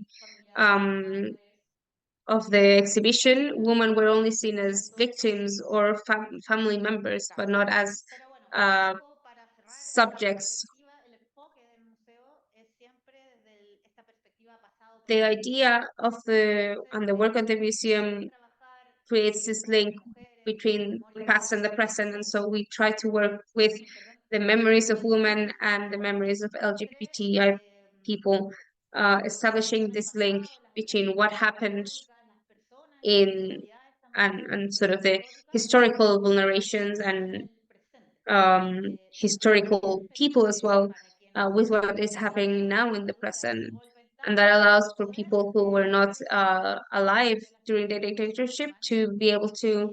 exhibition. Women were only seen as victims or family members, but not as subjects. The idea of the work of the museum creates this link between the past and the present, and so we try to work with the memories of women and the memories of LGBTI people, establishing this link between what happened in and sort of the historical vulnerations and historical people as well, with what is happening now in the present. And that allows for people who were not alive during the dictatorship to be able to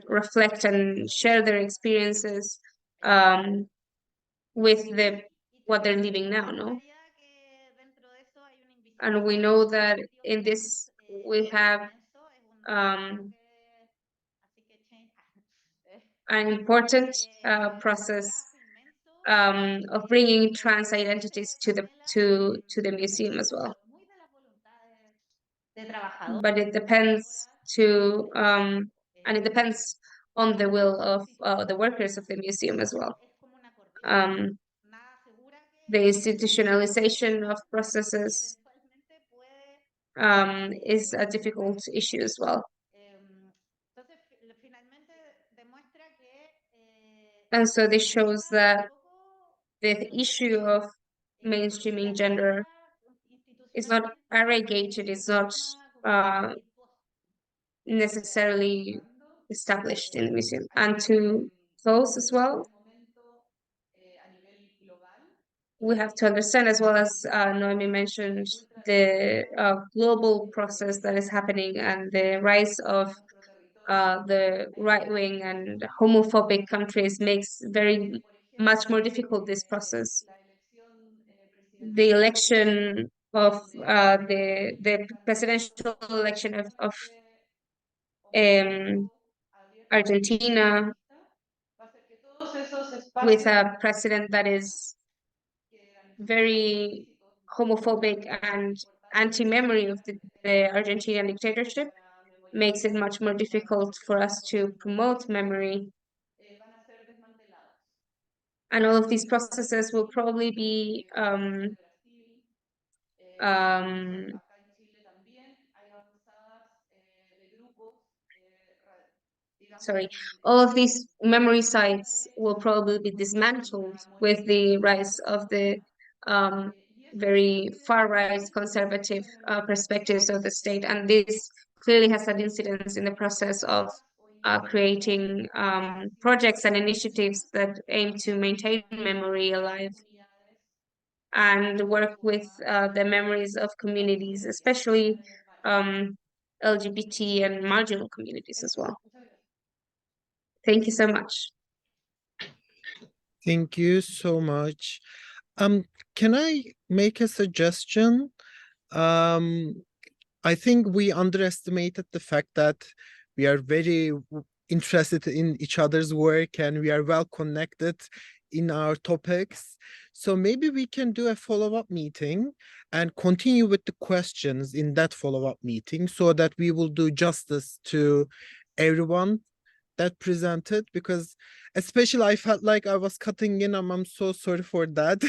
reflect and share their experiences with what they're living now, no? And we know that in this we have an important process of bringing trans identities to the museum as well. But it depends and it depends on the will of the workers of the museum as well. The institutionalization of processes is a difficult issue as well. And so this shows that the issue of mainstreaming gender is not arrogated, it's not necessarily established in the museum. And to close as well, we have to understand, as well as Noemi mentioned, the global process that is happening and the rise of the right-wing and homophobic countries makes very much more difficult this process. The election of the presidential election of Argentina, with a president that is very homophobic and anti-memory of the Argentinian dictatorship, makes it much more difficult for us to promote memory. And all of these processes will probably be all of these memory sites will probably be dismantled with the rise of the very far-right conservative perspectives of the state. And this clearly has an incidence in the process of creating projects and initiatives that aim to maintain memory alive and work with the memories of communities, especially LGBT and marginal communities as well. Thank you so much. Thank you so much. Can I make a suggestion? I think we underestimated the fact that we are very interested in each other's work and we are well connected in our topics. So maybe we can do a follow-up meeting and continue with the questions in that follow-up meeting so that we will do justice to everyone that presented, because especially I felt like I was cutting in. I'm so sorry for that.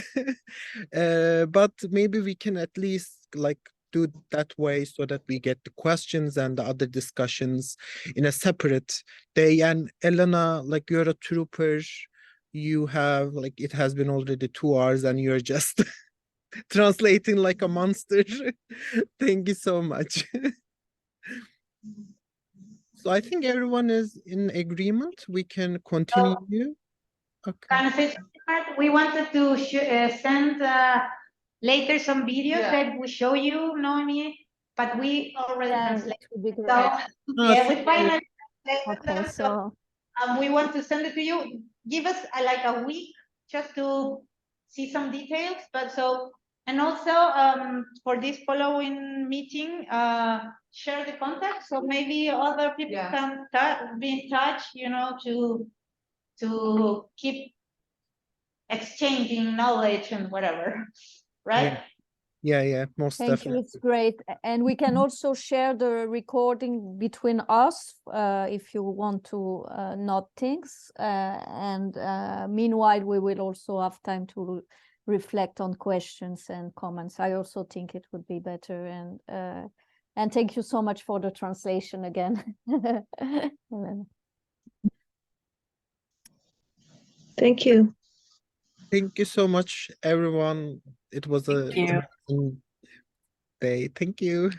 But maybe we can at least like do that way so that we get the questions and the other discussions in a separate day. And Elena, like, you're a trooper. You have, like, it has been already 2 hours and you're just translating like a monster. Thank you so much. So I think everyone is in agreement. We can continue. Okay. Organization part, we wanted to send later some videos that we show you, Noemi, but we already translated. It would be great. So yeah, we thank finally Okay, translated them. so We want to send it to you. Give us like a week just to see some details. But so, and also for this following meeting, share the contact so maybe other people can be in touch, you know, to keep exchanging knowledge and whatever, right? Yeah, most thank you, definitely. it's great. And we can also share the recording between us if you want to note things. And meanwhile, we will also have time to reflect on questions and comments. I also think it would be better. And thank you so much for the translation again. Thank you. Thank you so much, everyone. It was a Thank you. amazing day. Thank you.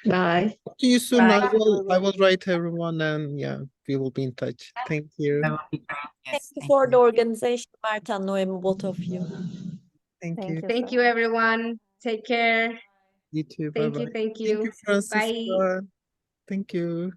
Bye. See you soon. Bye. I will write everyone, and yeah, we will be in touch. Thank you. That would be great. Thank Yes, you thank for you. the organization, Marta and Noemi, both of you. Thank you. Thank you, everyone. Take care. You too. Thank Bye-bye. you. Thank Thank you, you. Francisca. Bye. Thank you.